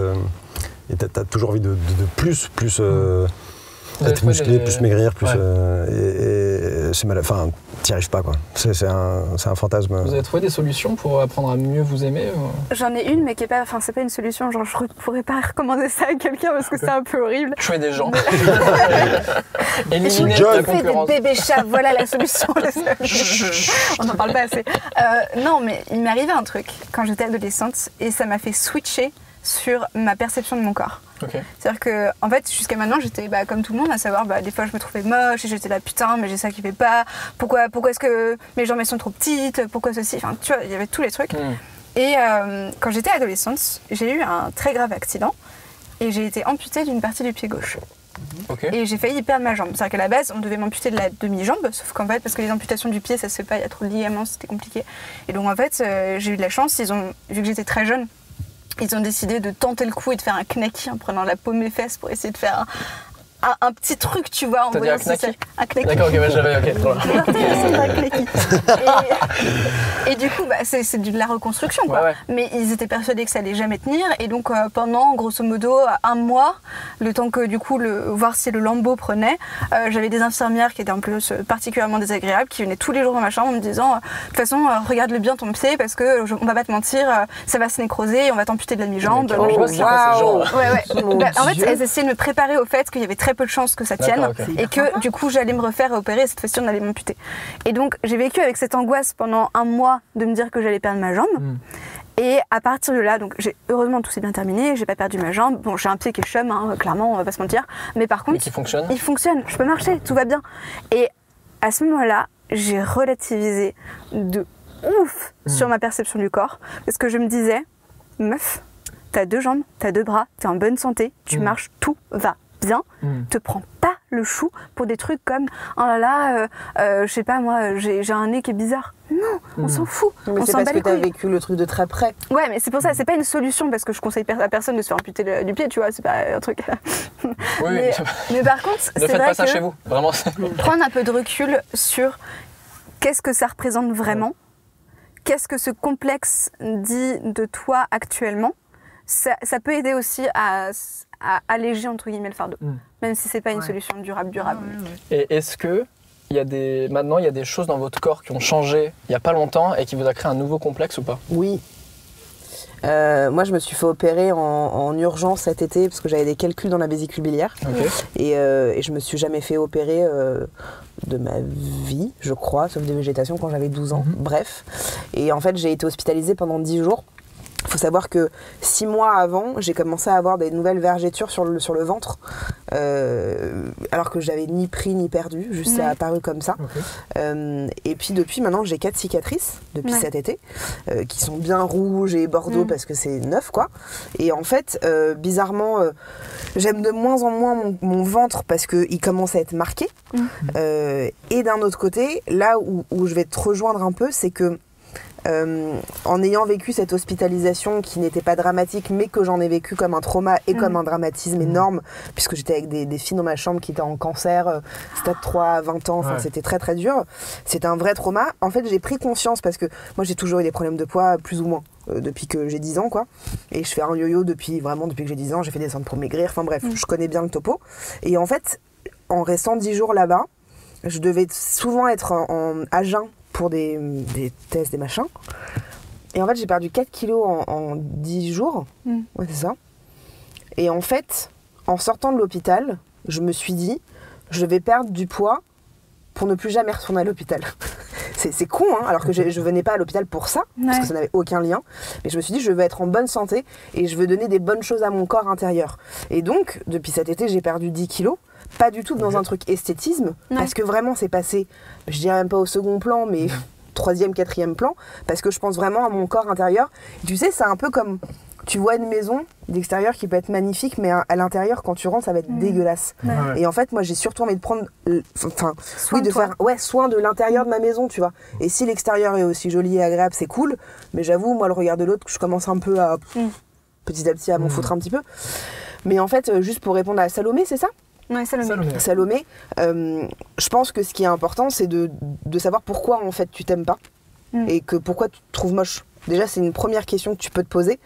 [SPEAKER 2] t'as toujours envie de plus être musclé, plus maigrir, plus et c'est mal. Enfin, t'y arrives pas quoi. C'est un fantasme.
[SPEAKER 4] Vous avez trouvé des solutions pour apprendre à mieux vous aimer ou...
[SPEAKER 3] J'en ai une mais qui est pas, enfin c'est pas une solution. Genre je pourrais pas recommander ça à quelqu'un parce que c'est un peu horrible.
[SPEAKER 4] Tuer des gens.
[SPEAKER 3] Éliminer la concurrence. Des bébés chats, voilà la solution. On n'en parle pas assez. Non mais il m'est arrivé un truc quand j'étais adolescente et ça m'a fait switcher sur ma perception de mon corps. Okay. C'est-à-dire que, en fait, jusqu'à maintenant, j'étais comme tout le monde, à savoir, des fois je me trouvais moche et j'étais là, putain, mais j'ai ça qui fait pas, pourquoi est-ce que mes jambes sont trop petites, pourquoi ceci, enfin, tu vois, il y avait tous les trucs. Et quand j'étais adolescente, j'ai eu un très grave accident et j'ai été amputée d'une partie du pied gauche. Okay. Et j'ai failli perdre ma jambe. C'est-à-dire qu'à la base, on devait m'amputer de la demi-jambe, sauf qu'en fait, parce que les amputations du pied, ça se fait pas, il y a trop de ligaments, c'était compliqué. Et donc, en fait, j'ai eu de la chance, vu que j'étais très jeune, ils ont décidé de tenter le coup et de faire un knacky en prenant la peau de mes fesses pour essayer de faire un petit truc, tu vois.
[SPEAKER 4] T'as dit un knacky ?
[SPEAKER 3] Un knacky.
[SPEAKER 4] D'accord, ok, j'avais, ok.
[SPEAKER 3] C'est un knacky. Et du coup, c'est de la reconstruction, quoi. Ouais. Mais ils étaient persuadés que ça allait jamais tenir. Et donc, pendant, grosso modo, 1 mois, le temps que, du coup, voir si le lambeau prenait, j'avais des infirmières qui étaient en plus particulièrement désagréables, qui venaient tous les jours dans ma chambre en me disant, de toute façon, regarde-le bien ton pied, parce que, on va pas te mentir, ça va se nécroser, on va t'amputer de la mi-jambe.
[SPEAKER 4] En
[SPEAKER 3] fait, elles essayaient de me préparer au fait qu'il y avait très peu de chances que ça tienne et que du coup j'allais me refaire opérer et cette fois-ci on allait m'amputer. Et donc j'ai vécu avec cette angoisse pendant 1 mois de me dire que j'allais perdre ma jambe. Et à partir de là, donc heureusement tout s'est bien terminé, j'ai pas perdu ma jambe. Bon, j'ai un pied qui est chum, clairement, on va pas se mentir. Mais par contre, il fonctionne, je peux marcher, tout va bien. Et à ce moment-là, j'ai relativisé de ouf sur ma perception du corps parce que je me disais, meuf, t'as 2 jambes, t'as 2 bras, t'es en bonne santé, tu marches, tout va bien, te prends pas le chou pour des trucs comme oh là là, je sais pas moi, j'ai un nez qui est bizarre. Non, on s'en fout.
[SPEAKER 1] Mais c'est parce que t'as vécu le truc de très près.
[SPEAKER 3] Ouais, mais c'est pour ça, c'est pas une solution parce que je conseille à personne de se faire amputer du pied, tu vois, c'est pas un truc.
[SPEAKER 4] Oui,
[SPEAKER 3] mais par contre, c'est vrai que.
[SPEAKER 4] Ne faites pas ça chez vous, vraiment.
[SPEAKER 3] Prendre un peu de recul sur qu'est-ce que ça représente vraiment, qu'est-ce que ce complexe dit de toi actuellement. Ça peut aider aussi à alléger entre guillemets le fardeau, même si c'est pas une solution durable.
[SPEAKER 4] Et est-ce que maintenant il y a des choses dans votre corps qui ont changé il y a pas longtemps et qui vous a créé un nouveau complexe ou pas ?
[SPEAKER 1] Oui. Moi, je me suis fait opérer en urgence cet été parce que j'avais des calculs dans la vésicule biliaire. Et je me suis jamais fait opérer de ma vie, je crois, sauf des végétations quand j'avais 12 ans. Bref. Et en fait, j'ai été hospitalisée pendant 10 jours. Il faut savoir que 6 mois avant, j'ai commencé à avoir des nouvelles vergetures sur le ventre, alors que j'avais ni pris ni perdu, juste ça a apparu comme ça. Et puis depuis maintenant, j'ai 4 cicatrices depuis cet été, qui sont bien rouges et bordeaux parce que c'est neuf quoi. Et en fait, bizarrement, j'aime de moins en moins mon ventre parce qu'il commence à être marqué. Et d'un autre côté, là où je vais te rejoindre un peu, c'est que en ayant vécu cette hospitalisation qui n'était pas dramatique mais que j'en ai vécu comme un trauma et comme un dramatisme énorme puisque j'étais avec des filles dans ma chambre qui étaient en cancer stade 3 à 20 ans, c'était très très dur, c'était un vrai trauma. En fait j'ai pris conscience parce que moi j'ai toujours eu des problèmes de poids plus ou moins depuis que j'ai 10 ans quoi, et je fais un yo-yo depuis que j'ai 10 ans, j'ai fait des centres pour maigrir, enfin bref je connais bien le topo. Et en fait en restant 10 jours là-bas je devais souvent être à jeun pour des tests, des machins. Et en fait, j'ai perdu 4 kilos en 10 jours. Ouais, c'est ça. Et en fait, en sortant de l'hôpital, je me suis dit, je vais perdre du poids pour ne plus jamais retourner à l'hôpital. C'est con, hein, alors que je venais pas à l'hôpital pour ça, parce que ça n'avait aucun lien. Mais je me suis dit, je veux être en bonne santé et je veux donner des bonnes choses à mon corps intérieur. Et donc, depuis cet été, j'ai perdu 10 kilos. Pas du tout dans un truc esthétisme, parce que vraiment c'est passé, je dirais même pas au second plan, mais 3e, 4e plan, parce que je pense vraiment à mon corps intérieur. Et tu sais, c'est un peu comme, tu vois une maison d'extérieur qui peut être magnifique, mais à l'intérieur, quand tu rentres, ça va être dégueulasse. Et en fait, moi j'ai surtout envie de prendre, faire soin de l'intérieur de ma maison, tu vois. Et si l'extérieur est aussi joli et agréable, c'est cool, mais j'avoue, moi le regard de l'autre, je commence un peu à, petit à petit, à m'en foutre un petit peu. Mais en fait, juste pour répondre à Salomé, c'est ça ?
[SPEAKER 3] Ouais,
[SPEAKER 1] Salomé, je pense que ce qui est important, c'est de savoir pourquoi en fait tu t'aimes pas et que pourquoi tu te trouves moche. Déjà, c'est une première question que tu peux te poser.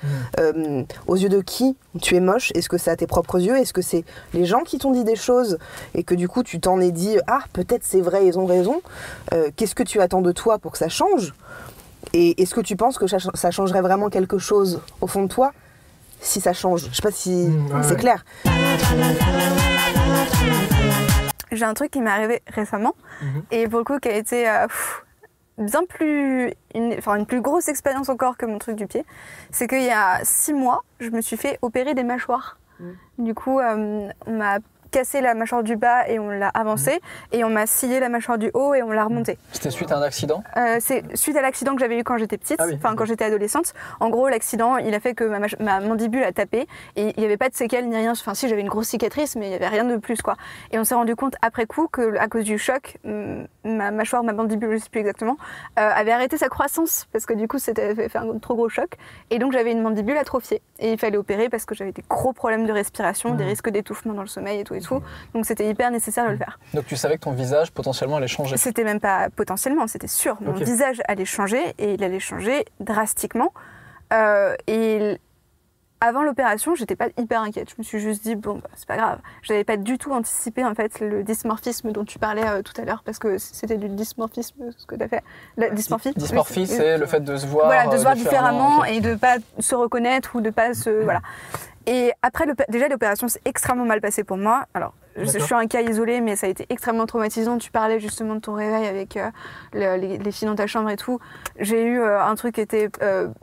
[SPEAKER 1] Aux yeux de qui tu es moche? Est-ce que c'est à tes propres yeux? Est-ce que c'est les gens qui t'ont dit des choses et que du coup tu t'en es dit ah peut-être c'est vrai, ils ont raison. Qu'est-ce que tu attends de toi pour que ça change? Et est-ce que tu penses que ça changerait vraiment quelque chose au fond de toi si ça change? Je sais pas si c'est clair.
[SPEAKER 3] J'ai un truc qui m'est arrivé récemment et pour le coup qui a été bien plus une plus grosse expérience encore que mon truc du pied. C'est qu'il y a 6 mois, je me suis fait opérer des mâchoires. Du coup, on m'a cassé la mâchoire du bas et on l'a avancée et on m'a scié la mâchoire du haut et on l'a remontée.
[SPEAKER 4] C'était suite à un accident?
[SPEAKER 3] C'est suite à l'accident que j'avais eu quand j'étais petite, quand j'étais adolescente. En gros, l'accident, il a fait que ma mandibule a tapé et il n'y avait pas de séquelles ni rien. Enfin si, j'avais une grosse cicatrice, mais il n'y avait rien de plus quoi. Et on s'est rendu compte après coup que à cause du choc, ma mandibule, je ne sais plus exactement, avait arrêté sa croissance parce que du coup, c'était fait un trop gros choc. Et donc j'avais une mandibule atrophiée et il fallait opérer parce que j'avais des gros problèmes de respiration, des risques d'étouffement dans le sommeil et tout. Donc c'était hyper nécessaire de le faire.
[SPEAKER 4] Donc tu savais que ton visage potentiellement allait changer?
[SPEAKER 3] C'était même pas potentiellement, c'était sûr. Mon visage allait changer et il allait changer drastiquement. Et avant l'opération, j'étais pas hyper inquiète. Je me suis juste dit bon, c'est pas grave. J'avais pas du tout anticipé en fait le dysmorphisme dont tu parlais tout à l'heure parce que c'était du dysmorphisme ce que tu as fait. La dysmorphie.
[SPEAKER 4] Dysmorphie, c'est le fait de se voir.
[SPEAKER 3] Voilà, de se voir différemment et de pas se reconnaître ou de pas se voilà. Et après, déjà l'opération s'est extrêmement mal passée pour moi. Alors, je suis un cas isolé, mais ça a été extrêmement traumatisant. Tu parlais justement de ton réveil avec les filles dans ta chambre et tout. J'ai eu un truc qui était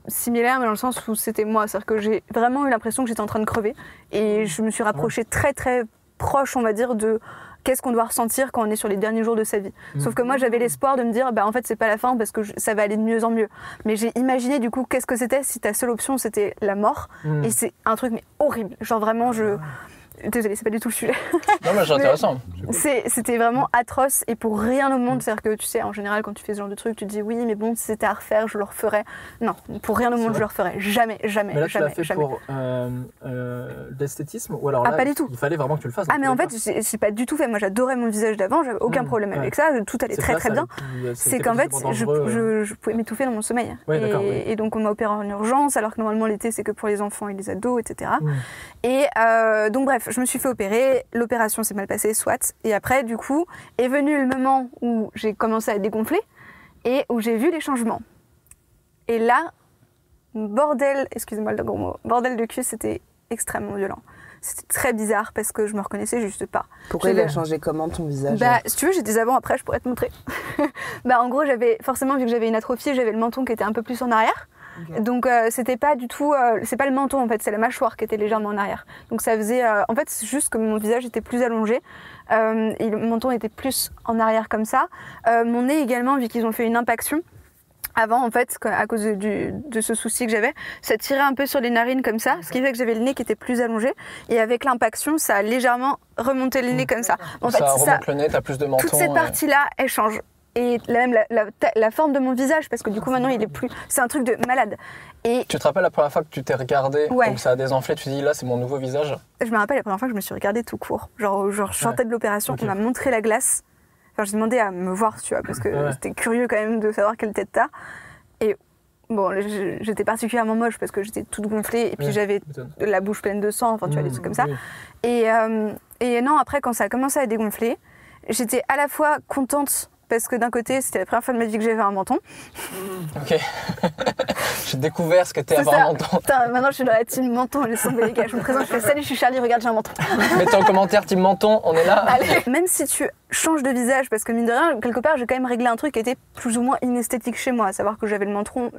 [SPEAKER 3] similaire, mais dans le sens où c'était moi. C'est-à-dire que j'ai vraiment eu l'impression que j'étais en train de crever. Et je me suis rapprochée très très proche, on va dire, de qu'est-ce qu'on doit ressentir quand on est sur les derniers jours de sa vie. Sauf que moi, j'avais l'espoir de me dire, bah en fait, c'est pas la fin parce que ça va aller de mieux en mieux. Mais j'ai imaginé du coup qu'est-ce que c'était si ta seule option c'était la mort. Et c'est un truc mais horrible. Genre vraiment, désolée, c'est pas du tout le sujet.
[SPEAKER 4] Non, mais c'est intéressant.
[SPEAKER 3] C'était vraiment atroce et pour rien au monde. C'est-à-dire que tu sais, en général, quand tu fais ce genre de truc, tu te dis oui, mais bon, si c'était à refaire, je le referais. Non, pour rien au monde, je le referais. Jamais, jamais,
[SPEAKER 4] mais là,
[SPEAKER 3] jamais.
[SPEAKER 4] Tu l'as fait pour l'esthétisme ou alors là,
[SPEAKER 3] pas du tout.
[SPEAKER 4] Il fallait vraiment que tu le fasses.
[SPEAKER 3] Ah, mais en fait, j'ai pas du tout fait. Moi, j'adorais mon visage d'avant, j'avais aucun problème avec ça, tout allait très très bien. C'est qu'en fait, je pouvais m'étouffer dans mon sommeil. Et donc, on m'a opéré en urgence, alors que normalement, l'été, c'est que pour les enfants et les ados, etc. Et donc, bref, je me suis fait opérer, l'opération s'est mal passée, soit. Et après, du coup, est venu le moment où j'ai commencé à dégonfler et où j'ai vu les changements. Et là, bordel, excusez-moi le gros mot, bordel de cul, c'était extrêmement violent. C'était très bizarre parce que je me reconnaissais juste pas.
[SPEAKER 1] Pourquoi il a changé comment ton visage?
[SPEAKER 3] Si tu veux, j'ai des avant-après, je pourrais te montrer. En gros, forcément, vu que j'avais une atrophie, j'avais le menton qui était un peu plus en arrière. Donc c'était pas du tout, c'est pas le menton en fait, c'est la mâchoire qui était légèrement en arrière. Donc ça faisait, en fait c'est juste que mon visage était plus allongé et le menton était plus en arrière comme ça. Mon nez également, vu qu'ils ont fait une impaction. Avant, en fait, à cause de ce souci que j'avais, ça tirait un peu sur les narines comme ça, ce qui fait que j'avais le nez qui était plus allongé. Et avec l'impaction, ça a légèrement remonté le nez comme ça. En fait,
[SPEAKER 4] ça remonte le nez, t'as plus de menton.
[SPEAKER 3] Toute cette partie-là, elle change. Et même la forme de mon visage, parce que du coup maintenant il est plus... C'est un truc de malade. Et
[SPEAKER 4] tu te rappelles la première fois que tu t'es regardé, comme ça a désenflé, tu te dis là c'est mon nouveau visage?
[SPEAKER 3] Je me rappelle la première fois que je me suis regardée tout court. Genre je sortais de l'opération, on m'a montré la glace. Enfin, j'ai demandé à me voir, tu vois, parce que c'était curieux quand même de savoir quelle tête t'as. Et bon, j'étais particulièrement moche parce que j'étais toute gonflée et puis j'avais la bouche pleine de sang, enfin tu vois, des trucs comme ça. Et non, après quand ça a commencé à dégonfler, j'étais à la fois contente parce que d'un côté, c'était la première fois de ma vie que j'avais un menton.
[SPEAKER 4] Ok. J'ai découvert ce qu'était avoir un menton.
[SPEAKER 3] Putain, maintenant je suis dans la team menton, laisse tomber les gars. Je me présente, je fais salut, je suis Charlie, regarde, j'ai un menton.
[SPEAKER 4] Mettez en commentaire team menton, on est là.
[SPEAKER 3] Allez. Même si tu changes de visage, parce que mine de rien, quelque part, j'ai quand même réglé un truc qui était plus ou moins inesthétique chez moi, à savoir que j'avais le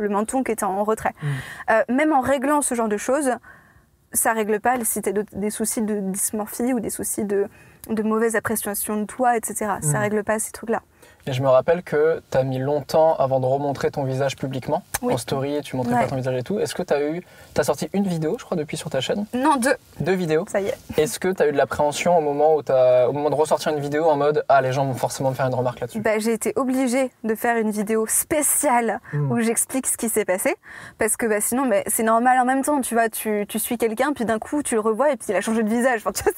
[SPEAKER 3] menton qui était en retrait. Même en réglant ce genre de choses, ça règle pas si tu as des soucis de dysmorphie ou des soucis de mauvaise appréciation de toi, etc. Ça règle pas ces trucs-là.
[SPEAKER 4] Et je me rappelle que tu as mis longtemps avant de remontrer ton visage publiquement. En story, tu montrais pas ton visage et tout. Est-ce que tu as sorti une vidéo, je crois, depuis sur ta chaîne?
[SPEAKER 3] Non, 2.
[SPEAKER 4] 2 vidéos.
[SPEAKER 3] Ça y est.
[SPEAKER 4] Est-ce que tu as eu de l'appréhension au moment de ressortir une vidéo en mode ah, les gens vont forcément me faire une remarque là-dessus?
[SPEAKER 3] J'ai été obligée de faire une vidéo spéciale où j'explique ce qui s'est passé. Parce que sinon, c'est normal en même temps. Tu vois, tu suis quelqu'un, puis d'un coup, tu le revois et puis il a changé de visage. Enfin,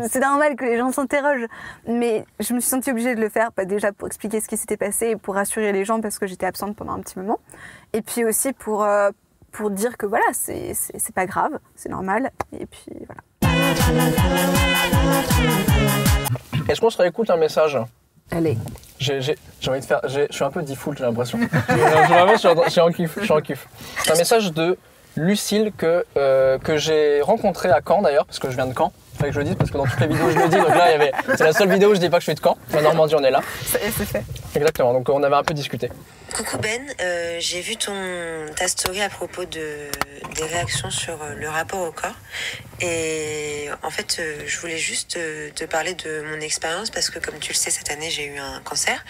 [SPEAKER 3] c'est normal que les gens s'interrogent. Mais je me suis sentie obligée de le faire, déjà pour expliquer ce qui s'était passé et pour rassurer les gens parce que j'étais absente pendant un petit moment. Et puis aussi pour dire que voilà, c'est pas grave, c'est normal. Et puis voilà.
[SPEAKER 4] Est-ce qu'on se réécoute un message?
[SPEAKER 1] Allez.
[SPEAKER 4] J'ai envie de faire... Je suis un peu default, j'ai l'impression. Vraiment, je suis en kiff. C'est un message de Lucille que j'ai rencontré à Caen d'ailleurs, parce que je viens de Caen. Fallait que je le dise parce que dans toutes les vidéos je le dis, donc là c'est la seule vidéo où je dis pas que je suis de Caen. En Normandie on est là.
[SPEAKER 3] C'est fait.
[SPEAKER 4] Exactement, donc on avait un peu discuté.
[SPEAKER 7] Coucou Ben, j'ai vu ta story à propos des réactions sur le rapport au corps. Et en fait, je voulais juste te parler de mon expérience parce que comme tu le sais, cette année j'ai eu un cancer.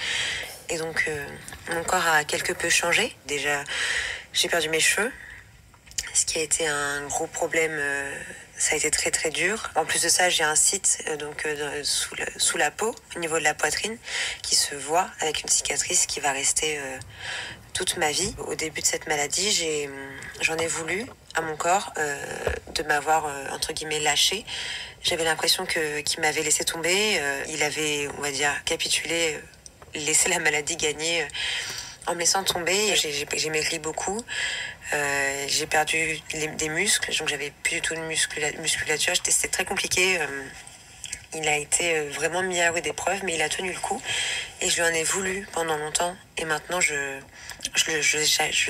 [SPEAKER 7] Et donc mon corps a quelque peu changé. Déjà, j'ai perdu mes cheveux, ce qui a été un gros problème. Ça a été très très dur. En plus de ça, j'ai un site sous la peau, au niveau de la poitrine, qui se voit avec une cicatrice qui va rester toute ma vie. Au début de cette maladie, j'en ai voulu à mon corps de m'avoir entre guillemets lâché. J'avais l'impression qu'il m'avait laissé tomber. Il avait, on va dire, capitulé, laissé la maladie gagner. En me laissant tomber, j'ai maigri beaucoup. J'ai perdu des muscles, donc j'avais plus du tout de musculature. C'était très compliqué. Il a été vraiment mis à rude épreuve, mais il a tenu le coup. Et je lui en ai voulu pendant longtemps. Et maintenant, je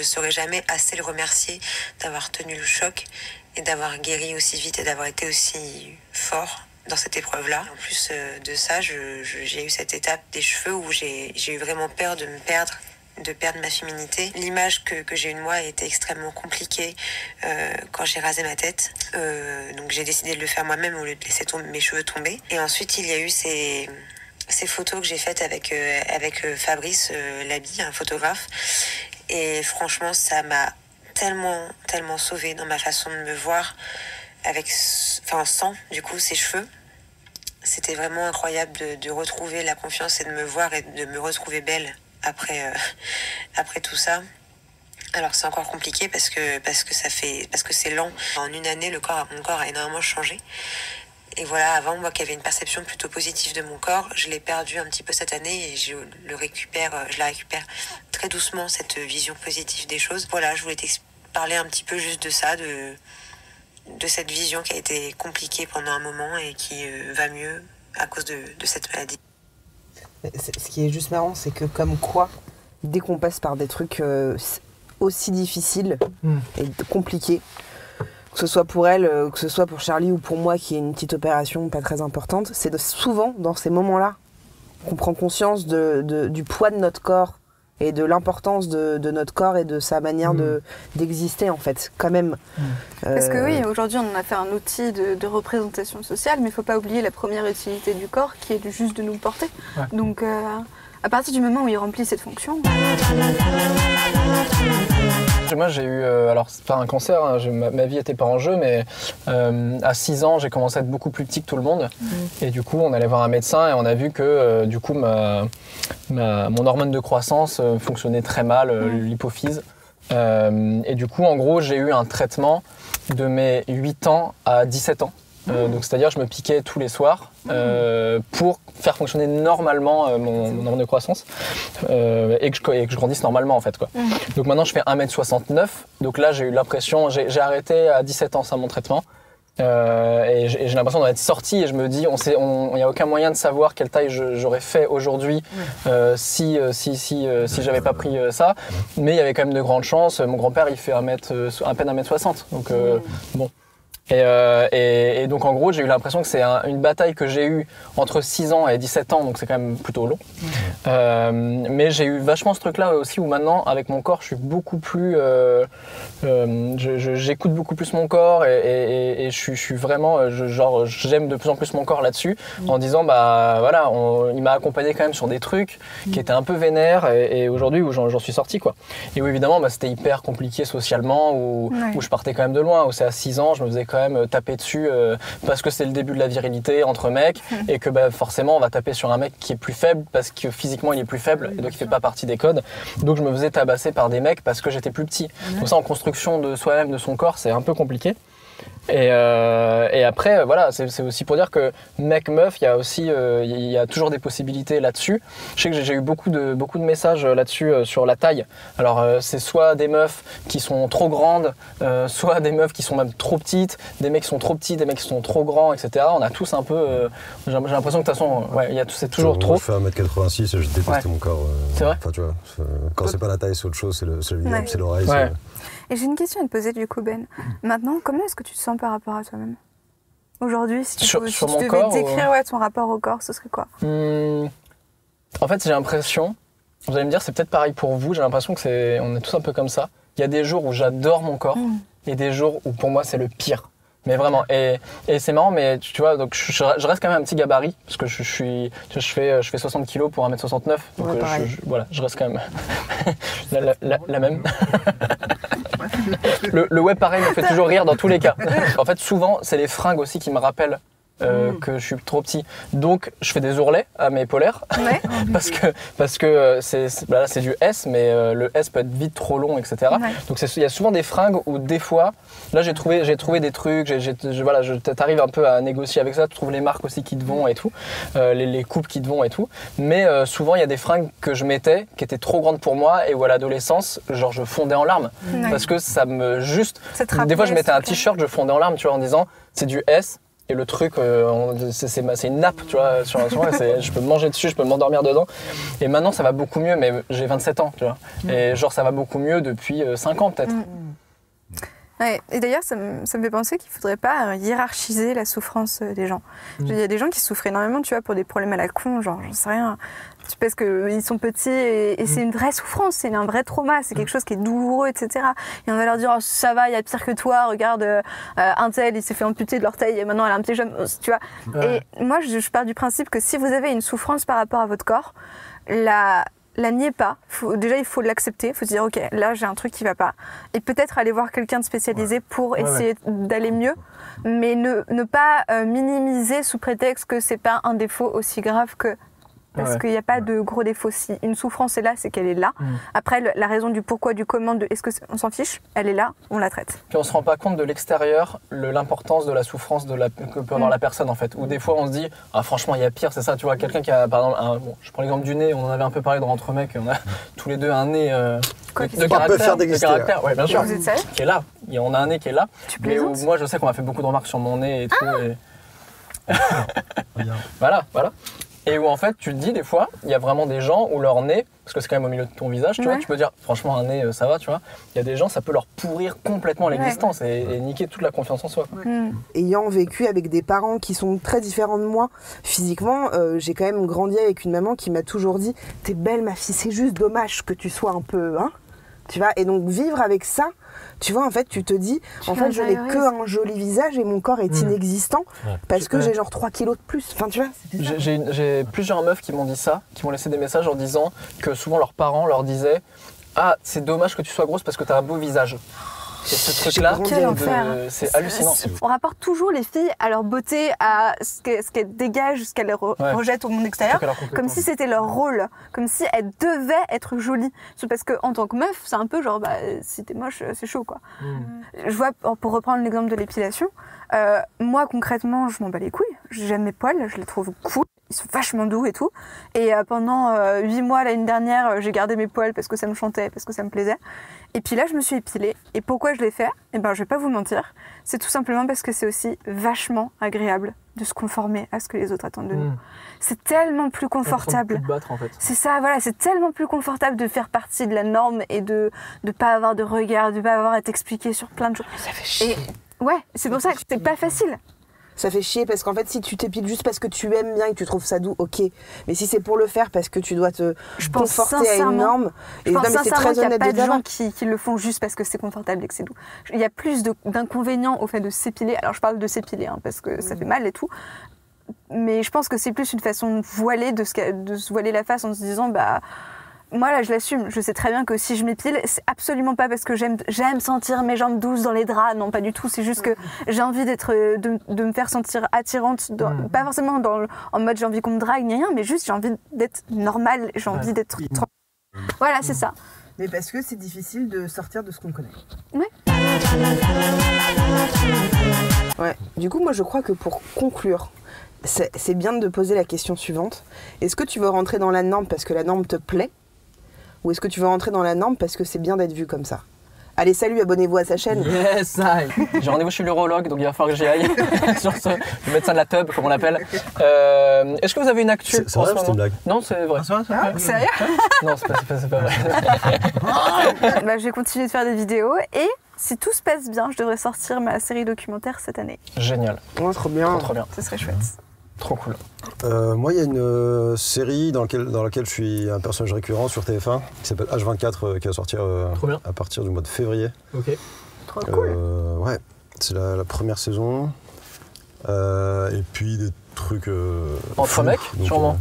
[SPEAKER 7] saurais jamais assez le remercier d'avoir tenu le choc et d'avoir guéri aussi vite et d'avoir été aussi fort dans cette épreuve-là. En plus de ça, j'ai eu cette étape des cheveux où j'ai eu vraiment peur de me perdre, de perdre ma féminité. L'image que j'ai eu de moi était extrêmement compliquée quand j'ai rasé ma tête. Donc j'ai décidé de le faire moi-même au lieu de laisser mes cheveux tomber. Et ensuite, il y a eu ces photos que j'ai faites avec Fabrice Labi, un photographe. Et franchement, ça m'a tellement sauvée dans ma façon de me voir sans du coup ces cheveux. C'était vraiment incroyable de retrouver la confiance et de me voir et de me retrouver belle après tout ça. Alors c'est encore compliqué parce que c'est lent. En une année, mon corps a énormément changé. Et voilà, avant, moi qui avais une perception plutôt positive de mon corps, je l'ai perdu un petit peu cette année et je la récupère très doucement, cette vision positive des choses. Voilà, je voulais parler un petit peu juste de ça, de cette vision qui a été compliquée pendant un moment et qui va mieux à cause de cette maladie.
[SPEAKER 1] Ce qui est juste marrant, c'est que comme quoi, dès qu'on passe par des trucs aussi difficiles et compliqués, que ce soit pour elle, que ce soit pour Charlie ou pour moi qui est une petite opération pas très importante, c'est souvent dans ces moments-là qu'on prend conscience du poids de notre corps et de l'importance de notre corps et de sa manière d'exister en fait, quand même.
[SPEAKER 3] Parce que oui, aujourd'hui on en a fait un outil de représentation sociale, mais il ne faut pas oublier la première utilité du corps qui est juste de nous porter. Ouais. Donc à partir du moment où il remplit cette fonction...
[SPEAKER 4] Moi j'ai eu, alors c'est pas un cancer, hein, ma vie n'était pas en jeu, mais à 6 ans j'ai commencé à être beaucoup plus petit que tout le monde. Et du coup on allait voir un médecin et on a vu que du coup mon hormone de croissance fonctionnait très mal, l'hypophyse. Et du coup en gros j'ai eu un traitement de mes 8 ans à 17 ans. Donc c'est-à-dire je me piquais tous les soirs pour faire fonctionner normalement mon hormone de croissance et que je grandisse normalement en fait quoi. Donc maintenant je fais 1m69, donc là j'ai eu l'impression, j'ai arrêté à 17 ans ça mon traitement et j'ai l'impression d'en être sorti et je me dis il n'y a aucun moyen de savoir quelle taille j'aurais fait aujourd'hui si j'avais pas pris ça, mais il y avait quand même de grandes chances. Mon grand-père il fait à peine 1m60, donc bon. Et donc en gros j'ai eu l'impression que c'est une bataille que j'ai eue entre 6 ans et 17 ans, donc c'est quand même plutôt long. Mais j'ai eu vachement ce truc là aussi où maintenant avec mon corps je suis beaucoup plus j'écoute beaucoup plus mon corps et je suis vraiment j'aime de plus en plus mon corps là-dessus en disant bah voilà il m'a accompagné quand même sur des trucs qui étaient un peu vénères et aujourd'hui où j'en suis sorti quoi. Et où évidemment bah, c'était hyper compliqué socialement où je partais quand même de loin, où c'est à 6 ans je me faisais quand même taper dessus parce que c'est le début de la virilité entre mecs et que bah, forcément on va taper sur un mec qui est plus faible parce que physiquement il est plus faible et donc il fait pas partie des codes, donc je me faisais tabasser par des mecs parce que j'étais plus petit. Donc ça en construction de soi-même, de son corps, c'est un peu compliqué. Et après voilà, c'est aussi pour dire que mec meuf il y a toujours des possibilités là-dessus. Je sais que j'ai eu beaucoup de messages là-dessus sur la taille. Alors c'est soit des meufs qui sont trop grandes, soit des meufs qui sont même trop petites, des mecs qui sont trop petits, des mecs qui sont trop grands, etc. On a tous un peu j'ai l'impression que de toute façon c'est toujours trop.
[SPEAKER 2] Je fais 1m86 et je déteste mon corps.
[SPEAKER 4] C'est vrai.
[SPEAKER 2] Enfin tu vois, quand c'est pas la taille c'est autre chose, c'est le visage, c'est l'oreille.
[SPEAKER 4] Ouais.
[SPEAKER 3] Et j'ai une question à te poser du coup Ben. Maintenant, comment est-ce que tu te sens par rapport à toi-même aujourd'hui? Si tu devais décrire ton rapport au corps, ce serait quoi?
[SPEAKER 4] En fait j'ai l'impression, vous allez me dire c'est peut-être pareil pour vous, j'ai l'impression que on est tous un peu comme ça. Il y a des jours où j'adore mon corps et des jours où pour moi c'est le pire. Mais vraiment, et c'est marrant, mais tu vois, donc je reste quand même un petit gabarit, parce que je fais 60 kilos pour 1m69, donc voilà, je reste quand même la même. Le web pareil me fait toujours rire dans tous les cas. En fait, souvent, c'est les fringues aussi qui me rappellent que je suis trop petit, donc je fais des ourlets à mes polaires parce que c'est du S, mais le S peut être vite trop long, etc. Donc il y a souvent des fringues où des fois là j'ai trouvé des trucs, t'arrives un peu à négocier avec ça, tu trouves les marques aussi qui te vont et tout, les coupes qui te vont et tout, mais souvent il y a des fringues que je mettais qui étaient trop grandes pour moi et où à l'adolescence genre je fondais en larmes parce que ça me des fois je mettais un t-shirt, je fondais en larmes, tu vois, en disant c'est du S. Et le truc, c'est une nappe, tu vois, sur moi, je peux me manger dessus, je peux m'endormir dedans. Et maintenant, ça va beaucoup mieux, mais j'ai 27 ans, tu vois. Et genre, ça va beaucoup mieux depuis 5 ans, peut-être.
[SPEAKER 3] Ouais, et d'ailleurs, ça me fait penser qu'il ne faudrait pas hiérarchiser la souffrance des gens. Il y a des gens qui souffrent énormément, tu vois, pour des problèmes à la con, genre, j'en sais rien. Parce qu'ils sont petits et c'est une vraie souffrance, c'est un vrai trauma, c'est quelque chose qui est douloureux, etc. Et on va leur dire oh, ça va, il y a pire que toi, regarde, un tel, il s'est fait amputer de l'orteil et maintenant elle a un petit jeune, tu vois. Ouais. Et moi, je pars du principe que si vous avez une souffrance par rapport à votre corps, la niez pas. Déjà, il faut l'accepter. Il faut se dire, OK, là, j'ai un truc qui va pas. Et peut-être aller voir quelqu'un de spécialisé pour essayer d'aller mieux. Mais ne pas minimiser sous prétexte que c'est pas un défaut aussi grave que... Parce qu'il n'y a pas de gros défaut. Si une souffrance est là, c'est qu'elle est là. Après, la raison du pourquoi, du comment, de est-ce qu'on s'en fiche, elle est là, on la traite.
[SPEAKER 4] Puis on ne se rend pas compte de l'extérieur, l'importance de la souffrance que peut avoir la personne, en fait. Ou des fois, on se dit, ah, franchement, il y a pire, c'est ça. Tu vois, quelqu'un qui a, par exemple, je prends l'exemple du nez, on en avait un peu parlé dans Entre mecs, on a tous les deux un nez de caractère. Ouais, bien sûr.
[SPEAKER 3] Vous êtes sérieux ?
[SPEAKER 4] Qui est là. On a un nez qui est là. Mais où, moi, je sais qu'on m'a fait beaucoup de remarques sur mon nez et tout. Et... voilà. Et où en fait, tu te dis des fois, il y a vraiment des gens où leur nez, parce que c'est quand même au milieu de ton visage, tu vois, tu peux dire, franchement, un nez, ça va, tu vois. Il y a des gens, ça peut leur pourrir complètement l'existence et niquer toute la confiance en soi.
[SPEAKER 1] Ayant vécu avec des parents qui sont très différents de moi physiquement, j'ai quand même grandi avec une maman qui m'a toujours dit « T'es belle ma fille, c'est juste dommage que tu sois un peu... hein ?» Tu vois, et donc vivre avec ça, tu vois, en fait, tu te dis, en fait, je n'ai qu'un joli visage et mon corps est inexistant parce que j'ai genre 3 kilos de plus. Enfin, tu vois,
[SPEAKER 4] j'ai plusieurs meufs qui m'ont dit ça, qui m'ont laissé des messages en disant que souvent leurs parents leur disaient « Ah, c'est dommage que tu sois grosse parce que tu as un beau visage. » Et ce truc-là, c'est hallucinant.
[SPEAKER 3] On rapporte toujours les filles à leur beauté, à ce qu'elles dégagent, ce qu'elles rejettent au monde extérieur, comme si c'était leur rôle, comme si elles devaient être jolies. Parce qu'en tant que meuf, c'est un peu genre, si t'es moche, c'est chaud, quoi. Je vois, pour reprendre l'exemple de l'épilation, moi, concrètement, je m'en bats les couilles. J'aime mes poils, je les trouve cool. Ils sont vachement doux et tout. Et pendant 8 mois l'année dernière, j'ai gardé mes poils parce que ça me chantait, parce que ça me plaisait. Et puis là, je me suis épilée. Et pourquoi je l'ai fait ? Eh ben, je vais pas vous mentir. C'est tout simplement parce que c'est aussi vachement agréable de se conformer à ce que les autres attendent de nous. C'est tellement plus confortable.
[SPEAKER 4] Plus battre, en fait.
[SPEAKER 3] C'est ça, voilà. C'est tellement plus confortable de faire partie de la norme et de pas avoir de regard, de pas avoir à t'expliquer sur plein de choses.
[SPEAKER 1] Ça fait chier.
[SPEAKER 3] Et ouais, c'est pour ça que c'est pas facile.
[SPEAKER 1] Ça fait chier parce qu'en fait, si tu t'épiles juste parce que tu aimes bien et que tu trouves ça doux, ok. Mais si c'est pour le faire parce que tu dois te conforter à une norme,
[SPEAKER 3] je pense sincèrement qu'il n'y a pas de gens
[SPEAKER 1] dire.
[SPEAKER 3] qui le font juste parce que c'est confortable et que c'est doux. Il y a plus d'inconvénients au fait de s'épiler. Alors je parle de s'épiler parce que ça fait mal et tout. Mais je pense que c'est plus une façon voilée de se voiler la face en se disant moi là je l'assume, je sais très bien que si je m'épile, c'est absolument pas parce que j'aime sentir mes jambes douces dans les draps, non pas du tout, c'est juste que j'ai envie de me faire sentir attirante, pas forcément en mode j'ai envie qu'on me drague ni rien, mais juste j'ai envie d'être normale, j'ai envie d'être voilà, c'est ça.
[SPEAKER 1] Mais parce que c'est difficile de sortir de ce qu'on connaît. Ouais. Du coup, moi je crois que pour conclure, c'est bien de poser la question suivante. Est-ce que tu veux rentrer dans la norme parce que la norme te plaît ? Ou est-ce que tu veux rentrer dans la norme parce que c'est bien d'être vu comme ça ? Allez, salut, abonnez-vous à sa chaîne.
[SPEAKER 4] Yes, j'ai rendez-vous chez l'urologue, donc il va falloir que j'y aille. Sur le médecin de la tub, comme on l'appelle. Est-ce que vous avez une actu
[SPEAKER 2] C'est vrai, c'était une blague.
[SPEAKER 4] Non, c'est vrai.
[SPEAKER 3] Sérieux ?
[SPEAKER 4] Non, c'est pas vrai.
[SPEAKER 3] Je vais continuer de faire des vidéos et si tout se passe bien, je devrais sortir ma série documentaire cette année.
[SPEAKER 4] Génial.
[SPEAKER 1] Ouais, trop bien.
[SPEAKER 4] Trop bien.
[SPEAKER 3] Ce serait chouette.
[SPEAKER 4] Trop cool.
[SPEAKER 2] Moi, il y a une série dans laquelle je suis un personnage récurrent sur TF1 qui s'appelle H24 qui va sortir à partir du mois de février.
[SPEAKER 4] Ok.
[SPEAKER 3] Trop cool.
[SPEAKER 2] Ouais, c'est la première saison. Et puis des trucs.
[SPEAKER 4] Entre mecs, sûrement.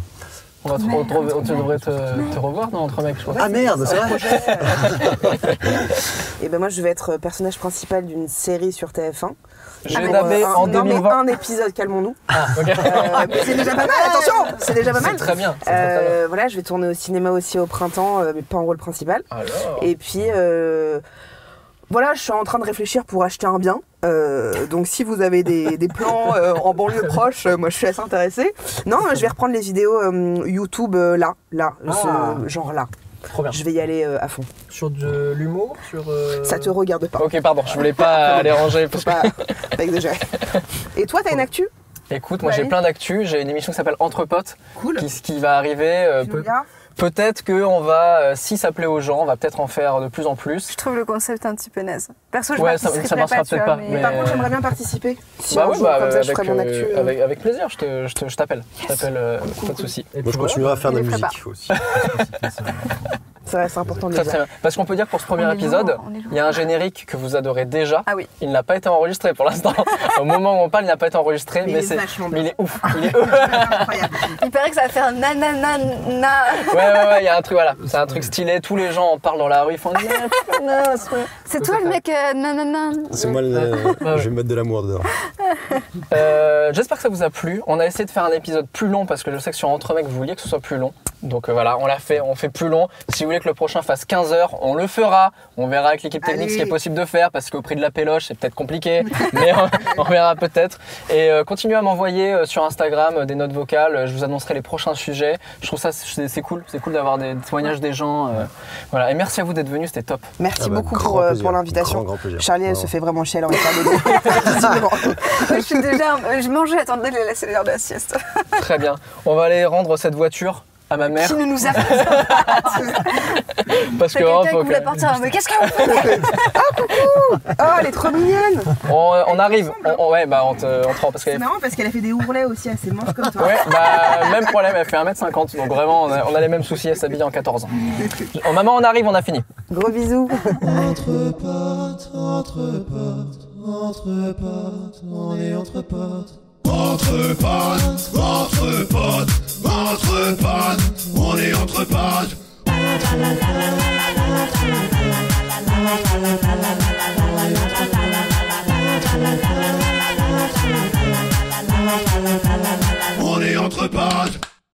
[SPEAKER 4] Tu devrais te revoir dans Entre mecs, je crois.
[SPEAKER 2] Ah merde, c'est vrai.
[SPEAKER 1] Et ben moi, je vais être personnage principal d'une série sur TF1.
[SPEAKER 4] J'ai dabé en 2020.
[SPEAKER 1] Un épisode, calmons-nous.
[SPEAKER 4] Ah, ok.
[SPEAKER 1] C'est déjà pas mal, attention. C'est déjà pas mal.
[SPEAKER 4] C'est très bien.
[SPEAKER 1] Voilà, je vais tourner au cinéma aussi au printemps, mais pas en rôle principal.
[SPEAKER 4] Alors.
[SPEAKER 1] Et puis, voilà, je suis en train de réfléchir pour acheter un bien. Donc si vous avez des plans en banlieue proche, moi je suis assez intéressée. Non, je vais reprendre les vidéos YouTube genre là.
[SPEAKER 4] Trop bien.
[SPEAKER 1] Je vais y aller à fond.
[SPEAKER 4] Sur de l'humour,
[SPEAKER 1] Ça te regarde pas.
[SPEAKER 4] Ok, pardon, je voulais pas les ranger.
[SPEAKER 1] Faut pas exagérer. Et toi, t'as une actu ?
[SPEAKER 4] Écoute, moi j'ai plein d'actu. J'ai une émission qui s'appelle Entre potes,
[SPEAKER 1] cool.
[SPEAKER 4] qui va arriver. Peut-être qu'on va, si ça plaît aux gens, on va peut-être en faire de plus en plus.
[SPEAKER 3] Je trouve le concept un petit peu naze. Perso, je
[SPEAKER 4] ça marchera peut-être pas.
[SPEAKER 1] Mais par contre, j'aimerais bien participer. Si
[SPEAKER 4] comme
[SPEAKER 1] ça, je ferai mon actu.
[SPEAKER 4] Avec plaisir, je t'appelle. Je t'appelle, pas de souci.
[SPEAKER 2] Moi, je continuerai à faire de la musique aussi.
[SPEAKER 1] C'est important de le dire.
[SPEAKER 4] Parce qu'on peut dire que pour ce premier épisode, il y a un générique que vous adorez déjà.
[SPEAKER 3] Ah oui.
[SPEAKER 4] Il n'a pas été enregistré pour l'instant. Au moment où on parle, il n'a pas été enregistré, mais il est ouf.
[SPEAKER 3] Il paraît que ça va faire nanana.
[SPEAKER 4] Ouais, il y a un truc, voilà. C'est un truc stylé. Tous les gens en parlent dans la rue, ils font.
[SPEAKER 3] C'est toi le mec nanana.
[SPEAKER 2] C'est moi je vais mettre de l'amour dedans.
[SPEAKER 4] J'espère que ça vous a plu. On a essayé de faire un épisode plus long parce que je sais que sur Entre mecs, vous vouliez que ce soit plus long. Donc voilà, on l'a fait, on fait plus long. Si vous voulez que le prochain fasse 15 heures, on le fera. On verra avec l'équipe technique ce qui est possible de faire parce qu'au prix de la péloche, c'est peut-être compliqué, mais on verra peut-être. Et continuez à m'envoyer sur Instagram des notes vocales. Je vous annoncerai les prochains sujets. Je trouve ça c'est cool d'avoir des témoignages des gens. Voilà. Et merci à vous d'être venus, c'était top.
[SPEAKER 1] Merci beaucoup pour l'invitation. Charlie, elle se fait vraiment chier, elle aurait pas
[SPEAKER 3] je mangeais, attendez, c'est l'heure de la sieste.
[SPEAKER 4] Très bien. On va aller rendre cette voiture à ma mère.
[SPEAKER 3] Qui ne nous a pas.
[SPEAKER 4] Parce que
[SPEAKER 3] quelqu'un qui voulait partir. Mais qu'est-ce que vous faites?
[SPEAKER 1] Ah, coucou! Oh, elle est trop mignonne!
[SPEAKER 4] On arrive. Ouais, bah on te rend parce
[SPEAKER 1] C'est marrant parce qu'elle a fait des ourlets aussi assez manches comme toi.
[SPEAKER 4] Ouais, bah même problème, elle fait 1m50. Donc vraiment, on a les mêmes soucis, elle s'habille en 14 ans. Oh, maman, on arrive, on a fini.
[SPEAKER 1] Gros bisous.
[SPEAKER 5] Entre potes, on est entre potes. Entre potes, entre potes, entre potes.